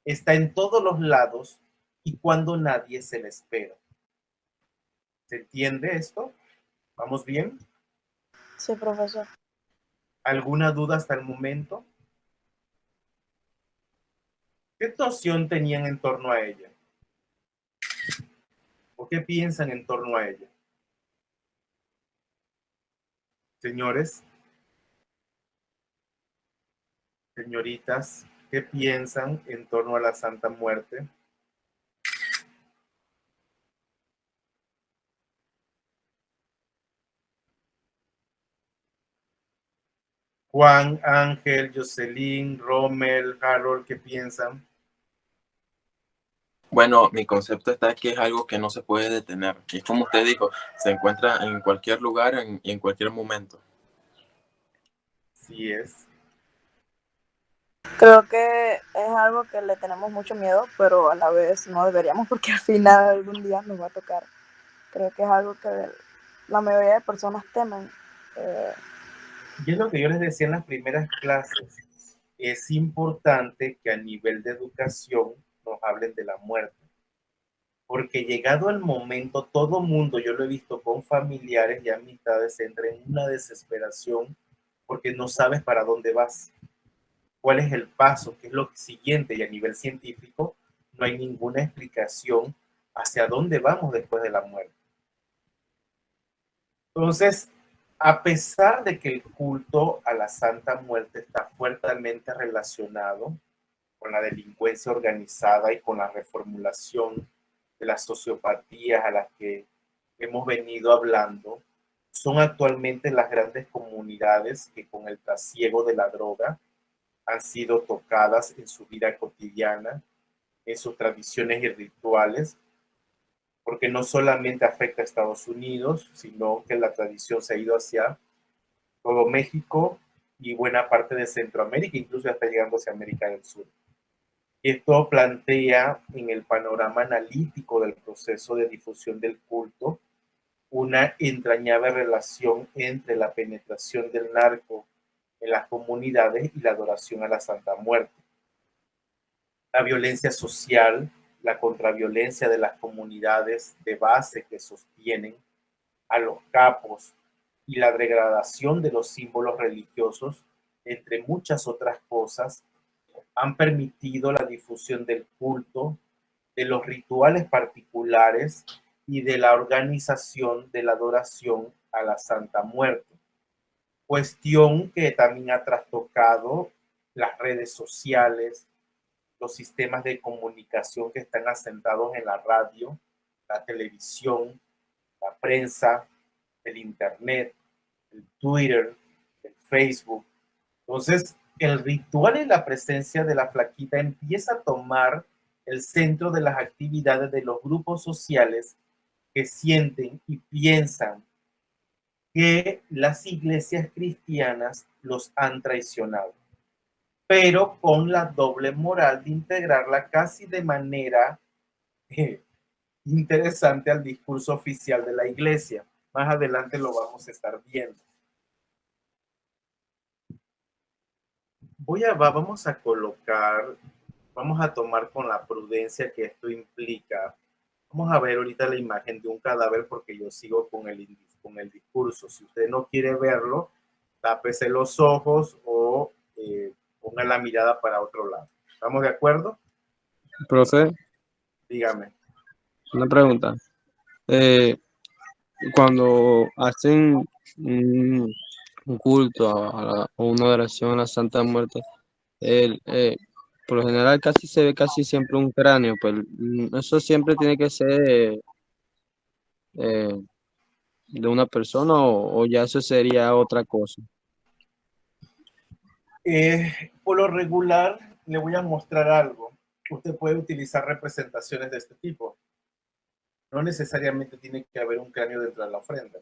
Está en todos los lados y cuando nadie se le espera. ¿Se entiende esto? ¿Vamos bien?
Sí, profesor.
¿Alguna duda hasta el momento? ¿Qué noción tenían en torno a ella? ¿O qué piensan en torno a ella? Señores, señoritas, ¿qué piensan en torno a la Santa Muerte? Juan, Ángel, Jocelyn, Rommel, Harold, ¿qué piensan?
Bueno, mi concepto está que es algo que no se puede detener. Y es como usted dijo, se encuentra en cualquier lugar y en cualquier momento.
Sí es.
Creo que es algo que le tenemos mucho miedo, pero a la vez no deberíamos porque al final algún día nos va a tocar. Creo que es algo que la mayoría de personas temen.
Y es lo que yo les decía en las primeras clases. Es importante que a nivel de educación nos hablen de la muerte. Porque llegado el momento, todo mundo, yo lo he visto con familiares y amistades, entra en una desesperación porque no sabes para dónde vas, cuál es el paso, qué es lo siguiente. Y a nivel científico no hay ninguna explicación hacia dónde vamos después de la muerte. Entonces, a pesar de que el culto a la Santa Muerte está fuertemente relacionado con la delincuencia organizada y con la reformulación de las sociopatías a las que hemos venido hablando, son actualmente las grandes comunidades que con el trasiego de la droga han sido tocadas en su vida cotidiana, en sus tradiciones y rituales, porque no solamente afecta a Estados Unidos, sino que la tradición se ha ido hacia todo México y buena parte de Centroamérica, incluso hasta llegando hacia América del Sur. Esto plantea en el panorama analítico del proceso de difusión del culto una entrañable relación entre la penetración del narco en las comunidades y la adoración a la Santa Muerte. La violencia social, la contraviolencia de las comunidades de base que sostienen a los capos y la degradación de los símbolos religiosos, entre muchas otras cosas, han permitido la difusión del culto, de los rituales particulares y de la organización de la adoración a la Santa Muerte. Cuestión que también ha trastocado las redes sociales, los sistemas de comunicación que están asentados en la radio, la televisión, la prensa, el internet, el Twitter, el Facebook. Entonces, el ritual y la presencia de la flaquita empieza a tomar el centro de las actividades de los grupos sociales que sienten y piensan que las iglesias cristianas los han traicionado, pero con la doble moral de integrarla casi de manera interesante al discurso oficial de la iglesia. Más adelante lo vamos a estar viendo. Vamos a colocar, vamos a tomar con la prudencia que esto implica. Vamos a ver ahorita la imagen de un cadáver porque yo sigo con el discurso. Si usted no quiere verlo, tápese los ojos o ponga la mirada para otro lado. ¿Estamos de acuerdo?
Profe,
Dígame.
una pregunta. Cuando hacen un culto o una oración a la Santa Muerte, el, por lo general casi se ve casi siempre un cráneo, pues eso siempre tiene que ser eh, de una persona o ya eso sería otra cosa.
Por lo regular, le voy a mostrar algo. Usted puede utilizar representaciones de este tipo. No necesariamente tiene que haber un cráneo dentro de la ofrenda.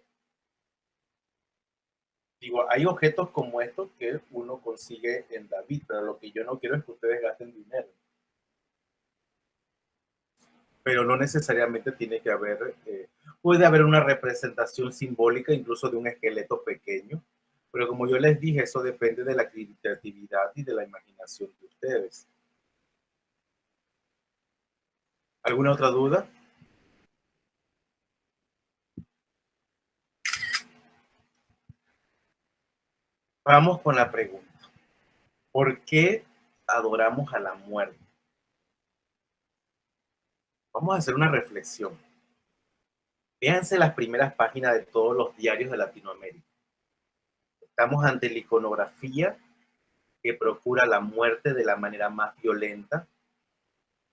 Digo, hay objetos como estos que uno consigue en David, pero lo que yo no quiero es que ustedes gasten dinero. Pero no necesariamente tiene que haber, puede haber una representación simbólica incluso de un esqueleto pequeño, pero como yo les dije, eso depende de la creatividad y de la imaginación de ustedes. ¿Alguna otra duda? Vamos con la pregunta. ¿Por qué adoramos a la muerte? Vamos a hacer una reflexión. Véanse las primeras páginas de todos los diarios de Latinoamérica. Estamos ante la iconografía que procura la muerte de la manera más violenta,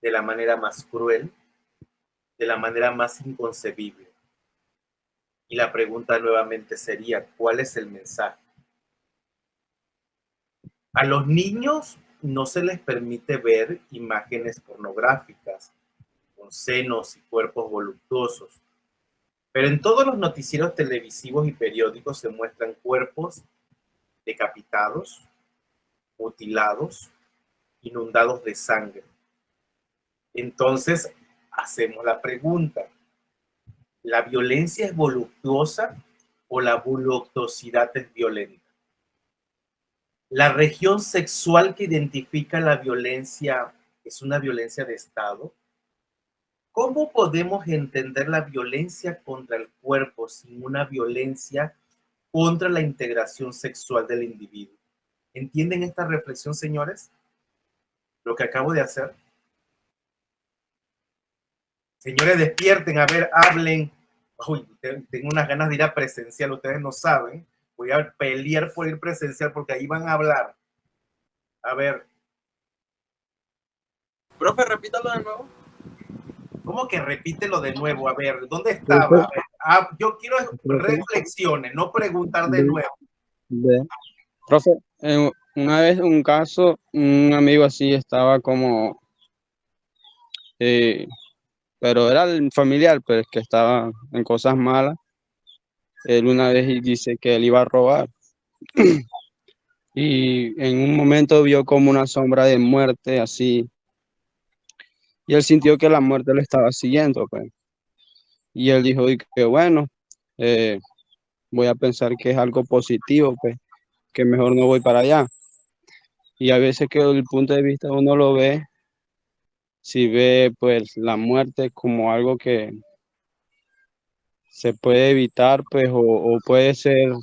de la manera más cruel, de la manera más inconcebible. Y la pregunta nuevamente sería, ¿cuál es el mensaje? A los niños no se les permite ver imágenes pornográficas con senos y cuerpos voluptuosos, pero en todos los noticieros televisivos y periódicos se muestran cuerpos decapitados, mutilados, inundados de sangre. Entonces, hacemos la pregunta, ¿la violencia es voluptuosa o la voluptuosidad es violenta? ¿La región sexual que identifica la violencia es una violencia de Estado? ¿Cómo podemos entender la violencia contra el cuerpo sin una violencia contra la integración sexual del individuo? ¿Entienden esta reflexión, señores? Lo que acabo de hacer. Señores, despierten, a ver, hablen. Uy, tengo unas ganas de ir a presencial, ustedes no saben. Voy a pelear por ir presencial porque ahí van a hablar. A ver.
Profe, repítalo de nuevo.
¿Cómo que repítelo de nuevo? A ver, ¿dónde estaba? A ver, yo quiero reflexiones, no preguntar de nuevo.
Profe, una vez un caso, un amigo así estaba como, pero era el familiar, pues que estaba en cosas malas. Él una vez dice que él iba a robar y en un momento vio como una sombra de muerte así y él sintió que la muerte lo estaba siguiendo, pues. Y él dijo que bueno, eh, voy a pensar que es algo positivo, pues, que mejor no voy para allá. Y a veces que el punto de vista uno lo ve, si ve pues la muerte como algo que se puede evitar, pues, o puede ser,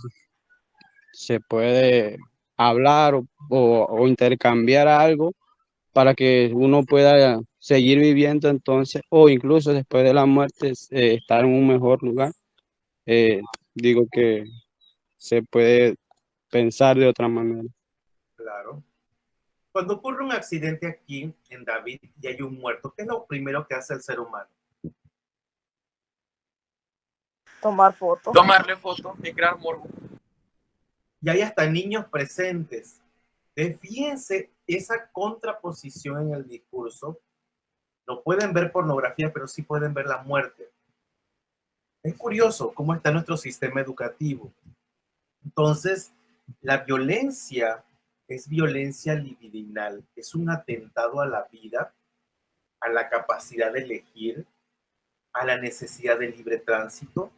se puede hablar o intercambiar algo para que uno pueda seguir viviendo entonces, o incluso después de la muerte, estar en un mejor lugar. Digo que se puede pensar de otra manera.
Claro. Cuando ocurre un accidente aquí en David y hay un muerto, ¿qué es lo primero que hace el ser humano?
Tomar fotos.
Tomarle fotos y crear morbo.
Y hay hasta niños presentes. Fíjense esa contraposición en el discurso. No pueden ver pornografía, pero sí pueden ver la muerte. Es curioso cómo está nuestro sistema educativo. Entonces, la violencia es violencia libidinal, es un atentado a la vida, a la capacidad de elegir, a la necesidad de libre tránsito.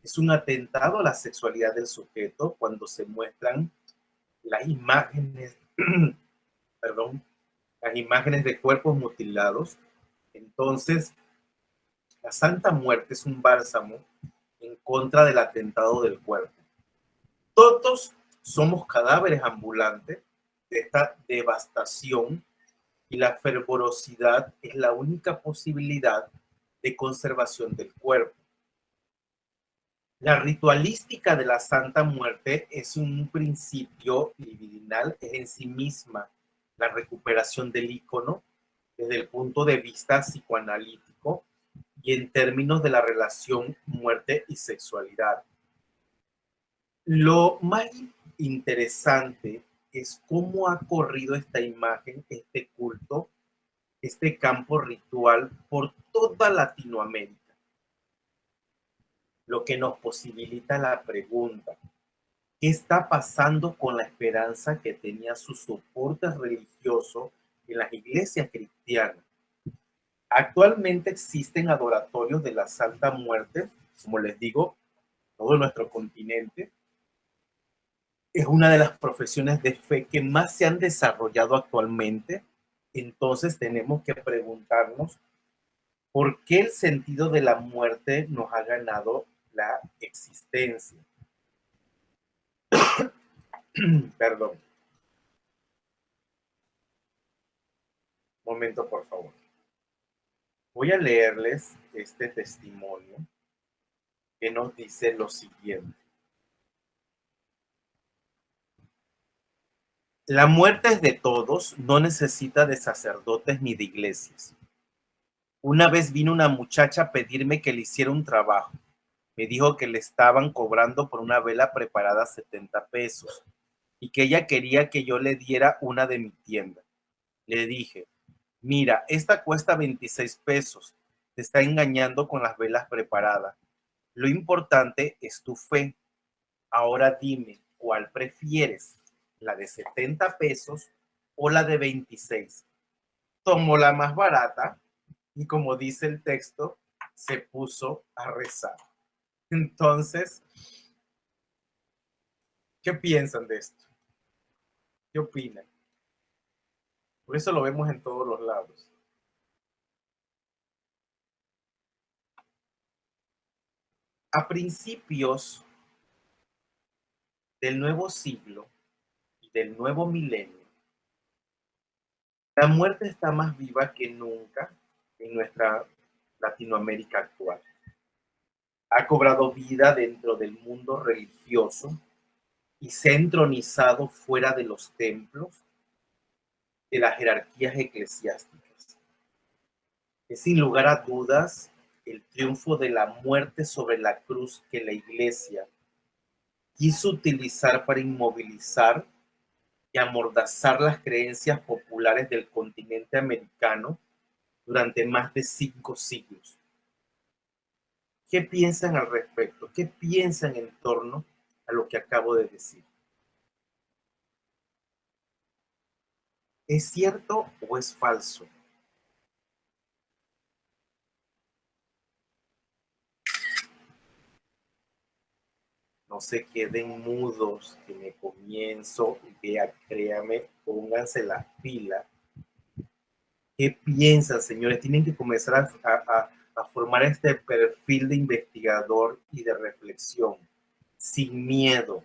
Es un atentado a la sexualidad del sujeto cuando se muestran las imágenes, perdón, las imágenes de cuerpos mutilados. Entonces, la Santa Muerte es un bálsamo en contra del atentado del cuerpo. Todos somos cadáveres ambulantes de esta devastación y la fervorosidad es la única posibilidad de conservación del cuerpo. La ritualística de la Santa Muerte es un principio libidinal, es en sí misma la recuperación del ícono desde el punto de vista psicoanalítico y en términos de la relación muerte y sexualidad. Lo más interesante es cómo ha corrido esta imagen, este culto, este campo ritual por toda Latinoamérica. Lo que nos posibilita la pregunta: ¿qué está pasando con la esperanza que tenía su soporte religioso en las iglesias cristianas? Actualmente existen adoratorios de la Santa Muerte, como les digo, todo nuestro continente. Es una de las profesiones de fe que más se han desarrollado actualmente. Entonces tenemos que preguntarnos por qué el sentido de la muerte nos ha ganado la existencia. Perdón. Momento, por favor. Voy a leerles este testimonio que nos dice lo siguiente. La muerte es de todos, no necesita de sacerdotes ni de iglesias. Una vez vino una muchacha a pedirme que le hiciera un trabajo. Me dijo que le estaban cobrando por una vela preparada 70 pesos y que ella quería que yo le diera una de mi tienda. Le dije: mira, esta cuesta 26 pesos. Te está engañando con las velas preparadas. Lo importante es tu fe. Ahora dime, ¿cuál prefieres? ¿La de 70 pesos o la de 26? Tomó la más barata y, como dice el texto, se puso a rezar. Entonces, ¿qué piensan de esto? ¿Qué opinan? Por eso lo vemos en todos los lados. A principios del nuevo siglo y del nuevo milenio, la muerte está más viva que nunca en nuestra Latinoamérica actual. Ha cobrado vida dentro del mundo religioso y se ha entronizado fuera de los templos, de las jerarquías eclesiásticas. Es sin lugar a dudas el triunfo de la muerte sobre la cruz que la Iglesia quiso utilizar para inmovilizar y amordazar las creencias populares del continente americano durante más de 5 siglos. ¿Qué piensan al respecto? ¿Qué piensan en torno a lo que acabo de decir? ¿Es cierto o es falso? No se queden mudos, que me comienzo, vea, créame, pónganse las pilas. ¿Qué piensan, señores? Tienen que comenzar a formar este perfil de investigador y de reflexión, sin miedo.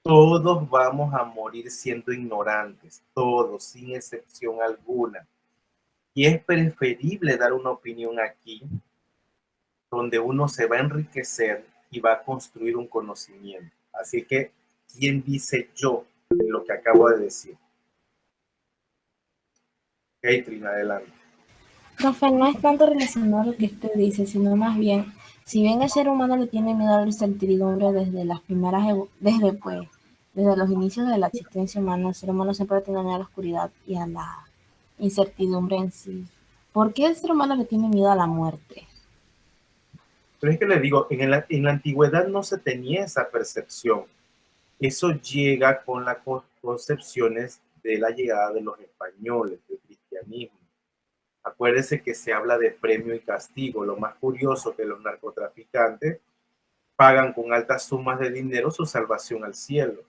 Todos vamos a morir siendo ignorantes, todos, sin excepción alguna. Y es preferible dar una opinión aquí, donde uno se va a enriquecer y va a construir un conocimiento. Así que, ¿quién dice yo de lo que acabo de decir? Caitlin, adelante.
Profe, no es tanto relacionado a lo que usted dice, sino más bien, si bien el ser humano le tiene miedo a la incertidumbre desde los inicios de la existencia humana, el ser humano siempre tiene miedo a la oscuridad y a la incertidumbre en sí. ¿Por qué el ser humano le tiene miedo a la muerte?
Pero es que le digo, en la antigüedad no se tenía esa percepción. Eso llega con las concepciones de la llegada de los españoles, del cristianismo. Acuérdense que se habla de premio y castigo. Lo más curioso que los narcotraficantes pagan con altas sumas de dinero su salvación al cielo.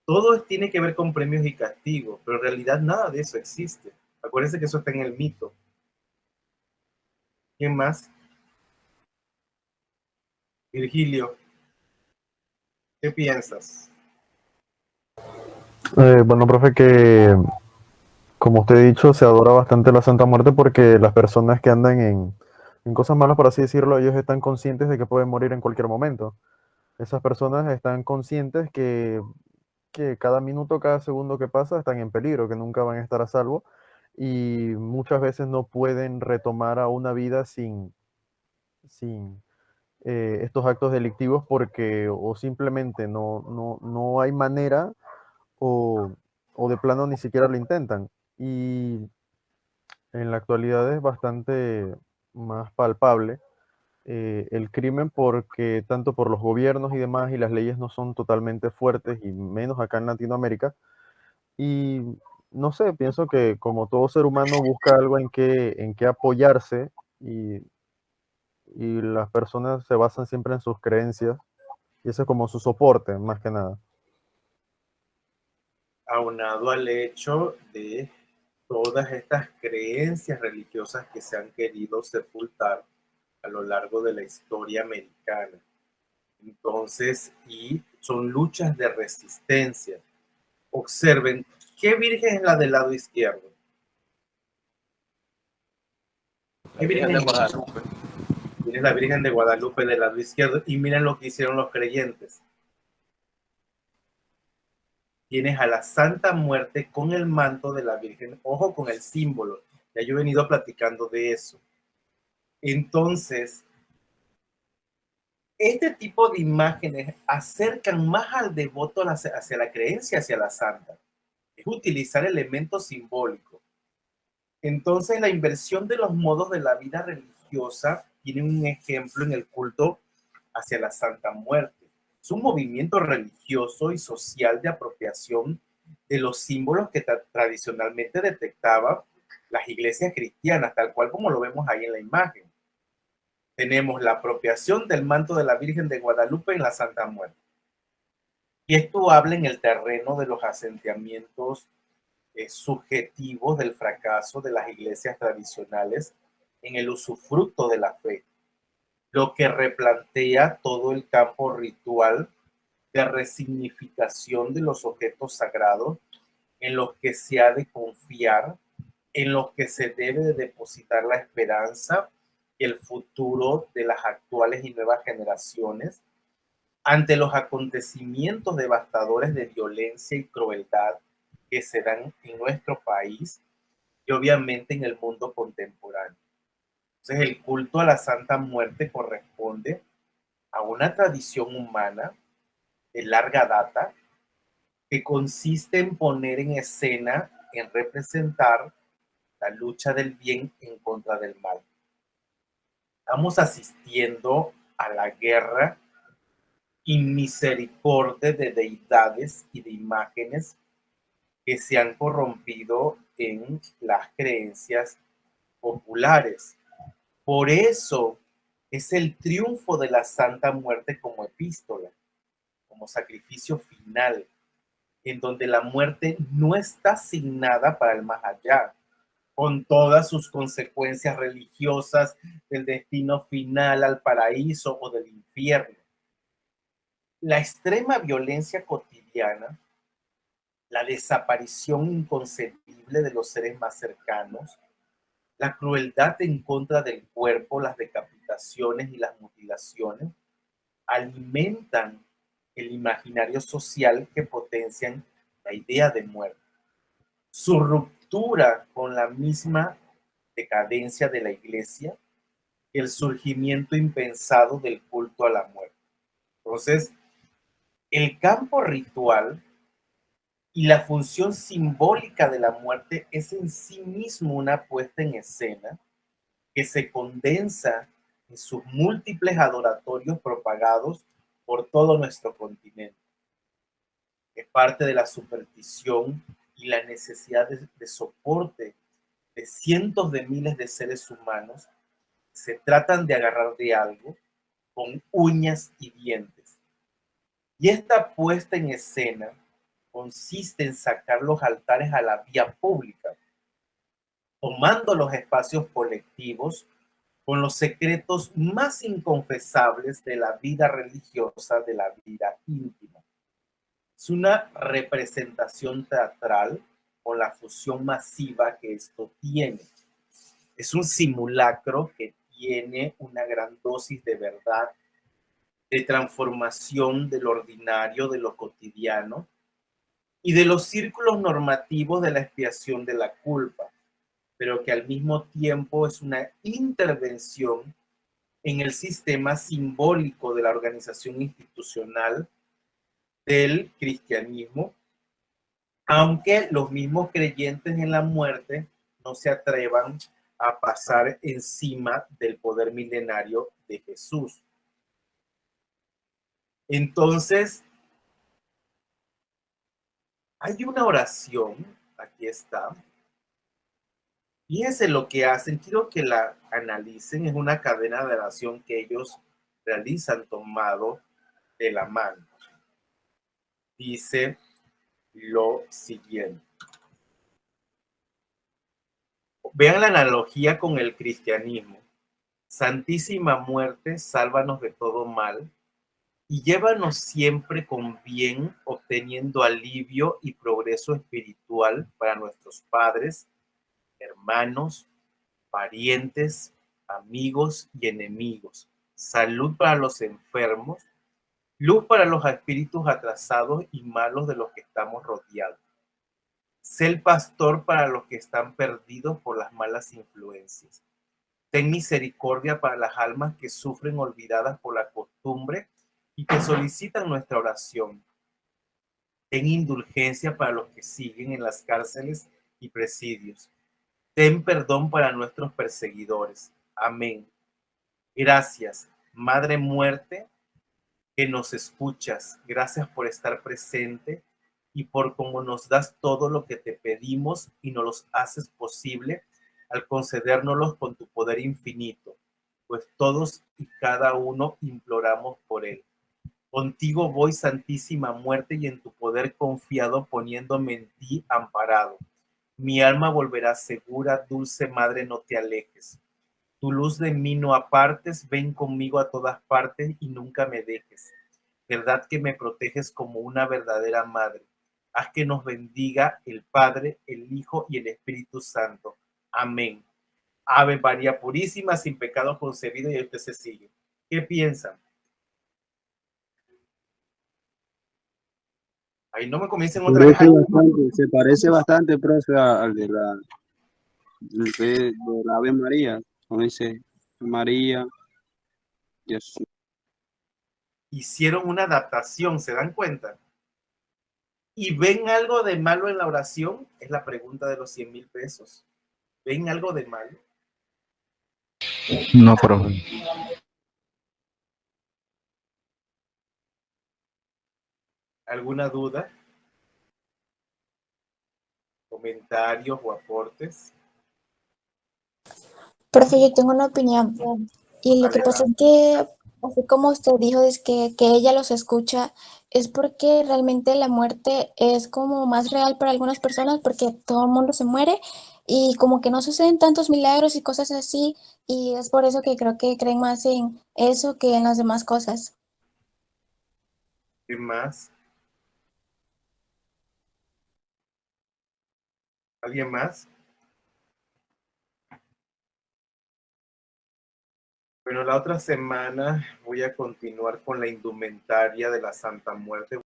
Todo tiene que ver con premios y castigos, pero en realidad nada de eso existe. Acuérdense que eso está en el mito. ¿Quién más? Virgilio, ¿qué piensas?
Bueno, profe, que como usted ha dicho, se adora bastante la Santa Muerte porque las personas que andan en cosas malas, por así decirlo, ellos están conscientes de que pueden morir en cualquier momento. Esas personas están conscientes que cada minuto, cada segundo que pasa están en peligro, que nunca van a estar a salvo y muchas veces no pueden retomar a una vida sin estos actos delictivos porque o simplemente no hay manera o, o de plano ni siquiera lo intentan. Y en la actualidad es bastante más palpable el crimen porque tanto por los gobiernos y demás y las leyes no son totalmente fuertes y menos acá en Latinoamérica. Y no sé, pienso que como todo ser humano busca algo en que apoyarse y las personas se basan siempre en sus creencias y eso es como su soporte, más que nada.
Aunado al hecho de todas estas creencias religiosas que se han querido sepultar a lo largo de la historia americana. Entonces, y son luchas de resistencia. Observen, ¿qué virgen es la del lado izquierdo? ¿Qué
La Virgen
virgen
de
es?
Guadalupe.
Tienes la Virgen de Guadalupe del lado izquierdo y miren lo que hicieron los creyentes. Tienes a la Santa Muerte con el manto de la Virgen. Ojo con el símbolo. Ya yo he venido platicando de eso. Entonces, este tipo de imágenes acercan más al devoto hacia la creencia, hacia la santa. Es utilizar elementos simbólicos. Entonces, la inversión de los modos de la vida religiosa tiene un ejemplo en el culto hacia la Santa Muerte. Es un movimiento religioso y social de apropiación de los símbolos que tradicionalmente detectaban las iglesias cristianas, tal cual como lo vemos ahí en la imagen. Tenemos la apropiación del manto de la Virgen de Guadalupe en la Santa Muerte. Y esto habla en el terreno de los asentamientos subjetivos del fracaso de las iglesias tradicionales en el usufructo de la fe, lo que replantea todo el campo ritual de resignificación de los objetos sagrados en los que se ha de confiar, en los que se debe de depositar la esperanza y el futuro de las actuales y nuevas generaciones ante los acontecimientos devastadores de violencia y crueldad que se dan en nuestro país y obviamente en el mundo contemporáneo. Entonces, el culto a la Santa Muerte corresponde a una tradición humana de larga data que consiste en poner en escena, en representar la lucha del bien en contra del mal. Estamos asistiendo a la guerra y misericordia de deidades y de imágenes que se han corrompido en las creencias populares. Por eso es el triunfo de la Santa Muerte como epístola, como sacrificio final, en donde la muerte no está asignada para el más allá, con todas sus consecuencias religiosas del destino final al paraíso o del infierno. La extrema violencia cotidiana, la desaparición inconcebible de los seres más cercanos, la crueldad en contra del cuerpo, las decapitaciones y las mutilaciones, alimentan el imaginario social que potencian la idea de muerte. Su ruptura con la misma decadencia de la iglesia, el surgimiento impensado del culto a la muerte. Entonces, el campo ritual y la función simbólica de la muerte es en sí mismo una puesta en escena que se condensa en sus múltiples adoratorios propagados por todo nuestro continente. Es parte de la superstición y la necesidad de soporte de cientos de miles de seres humanos que se tratan de agarrar de algo con uñas y dientes. Y esta puesta en escena consiste en sacar los altares a la vía pública, tomando los espacios colectivos con los secretos más inconfesables de la vida religiosa, de la vida íntima. Es una representación teatral con la fusión masiva que esto tiene. Es un simulacro que contiene una gran dosis de verdad, de transformación del ordinario, de lo cotidiano y de los círculos normativos de la expiación de la culpa, pero que al mismo tiempo es una intervención en el sistema simbólico de la organización institucional del cristianismo, aunque los mismos creyentes en la muerte no se atrevan a pasar encima del poder milenario de Jesús. Entonces, hay una oración, aquí está. Fíjense lo que hacen, quiero que la analicen, es una cadena de oración que ellos realizan tomado de la mano. Dice lo siguiente. Vean la analogía con el cristianismo. Santísima muerte, sálvanos de todo mal y llévanos siempre con bien, obteniendo alivio y progreso espiritual para nuestros padres, hermanos, parientes, amigos y enemigos. Salud para los enfermos, luz para los espíritus atrasados y malos de los que estamos rodeados. Sé el pastor para los que están perdidos por las malas influencias. Ten misericordia para las almas que sufren olvidadas por la costumbre y que solicitan nuestra oración. Ten indulgencia para los que siguen en las cárceles y presidios. Ten perdón para nuestros perseguidores. Amén. Gracias, Madre Muerte, que nos escuchas. Gracias por estar presente y por cómo nos das todo lo que te pedimos y nos los haces posible al concedérnoslos con tu poder infinito, pues todos y cada uno imploramos por él. Contigo voy, Santísima Muerte, y en tu poder confiado, poniéndome en ti amparado. Mi alma volverá segura, dulce Madre, no te alejes. Tu luz de mí no apartes, ven conmigo a todas partes y nunca me dejes. Verdad que me proteges como una verdadera madre. Haz que nos bendiga el Padre, el Hijo y el Espíritu Santo. Amén. Ave María Purísima, sin pecado concebido, y usted se sigue. ¿Qué piensan? Ahí no me comiencen otra vez.
Se parece bastante, profe, al de la Ave María, como dice María, Jesús.
Hicieron una adaptación, ¿se dan cuenta? ¿Y ven algo de malo en la oración? Es la pregunta de los 100,000 pesos. ¿Ven algo de malo?
No, profe.
¿Alguna duda? ¿Comentarios o aportes?
Profe, yo tengo una opinión. Y lo que pasa es que, así como usted dijo, es que ella los escucha, es porque realmente la muerte es como más real para algunas personas, porque todo el mundo se muere y como que no suceden tantos milagros y cosas así, y es por eso que creo que creen más en eso que en las demás cosas.
¿Qué más? ¿Alguien más? Bueno, la otra semana voy a continuar con la indumentaria de la Santa Muerte.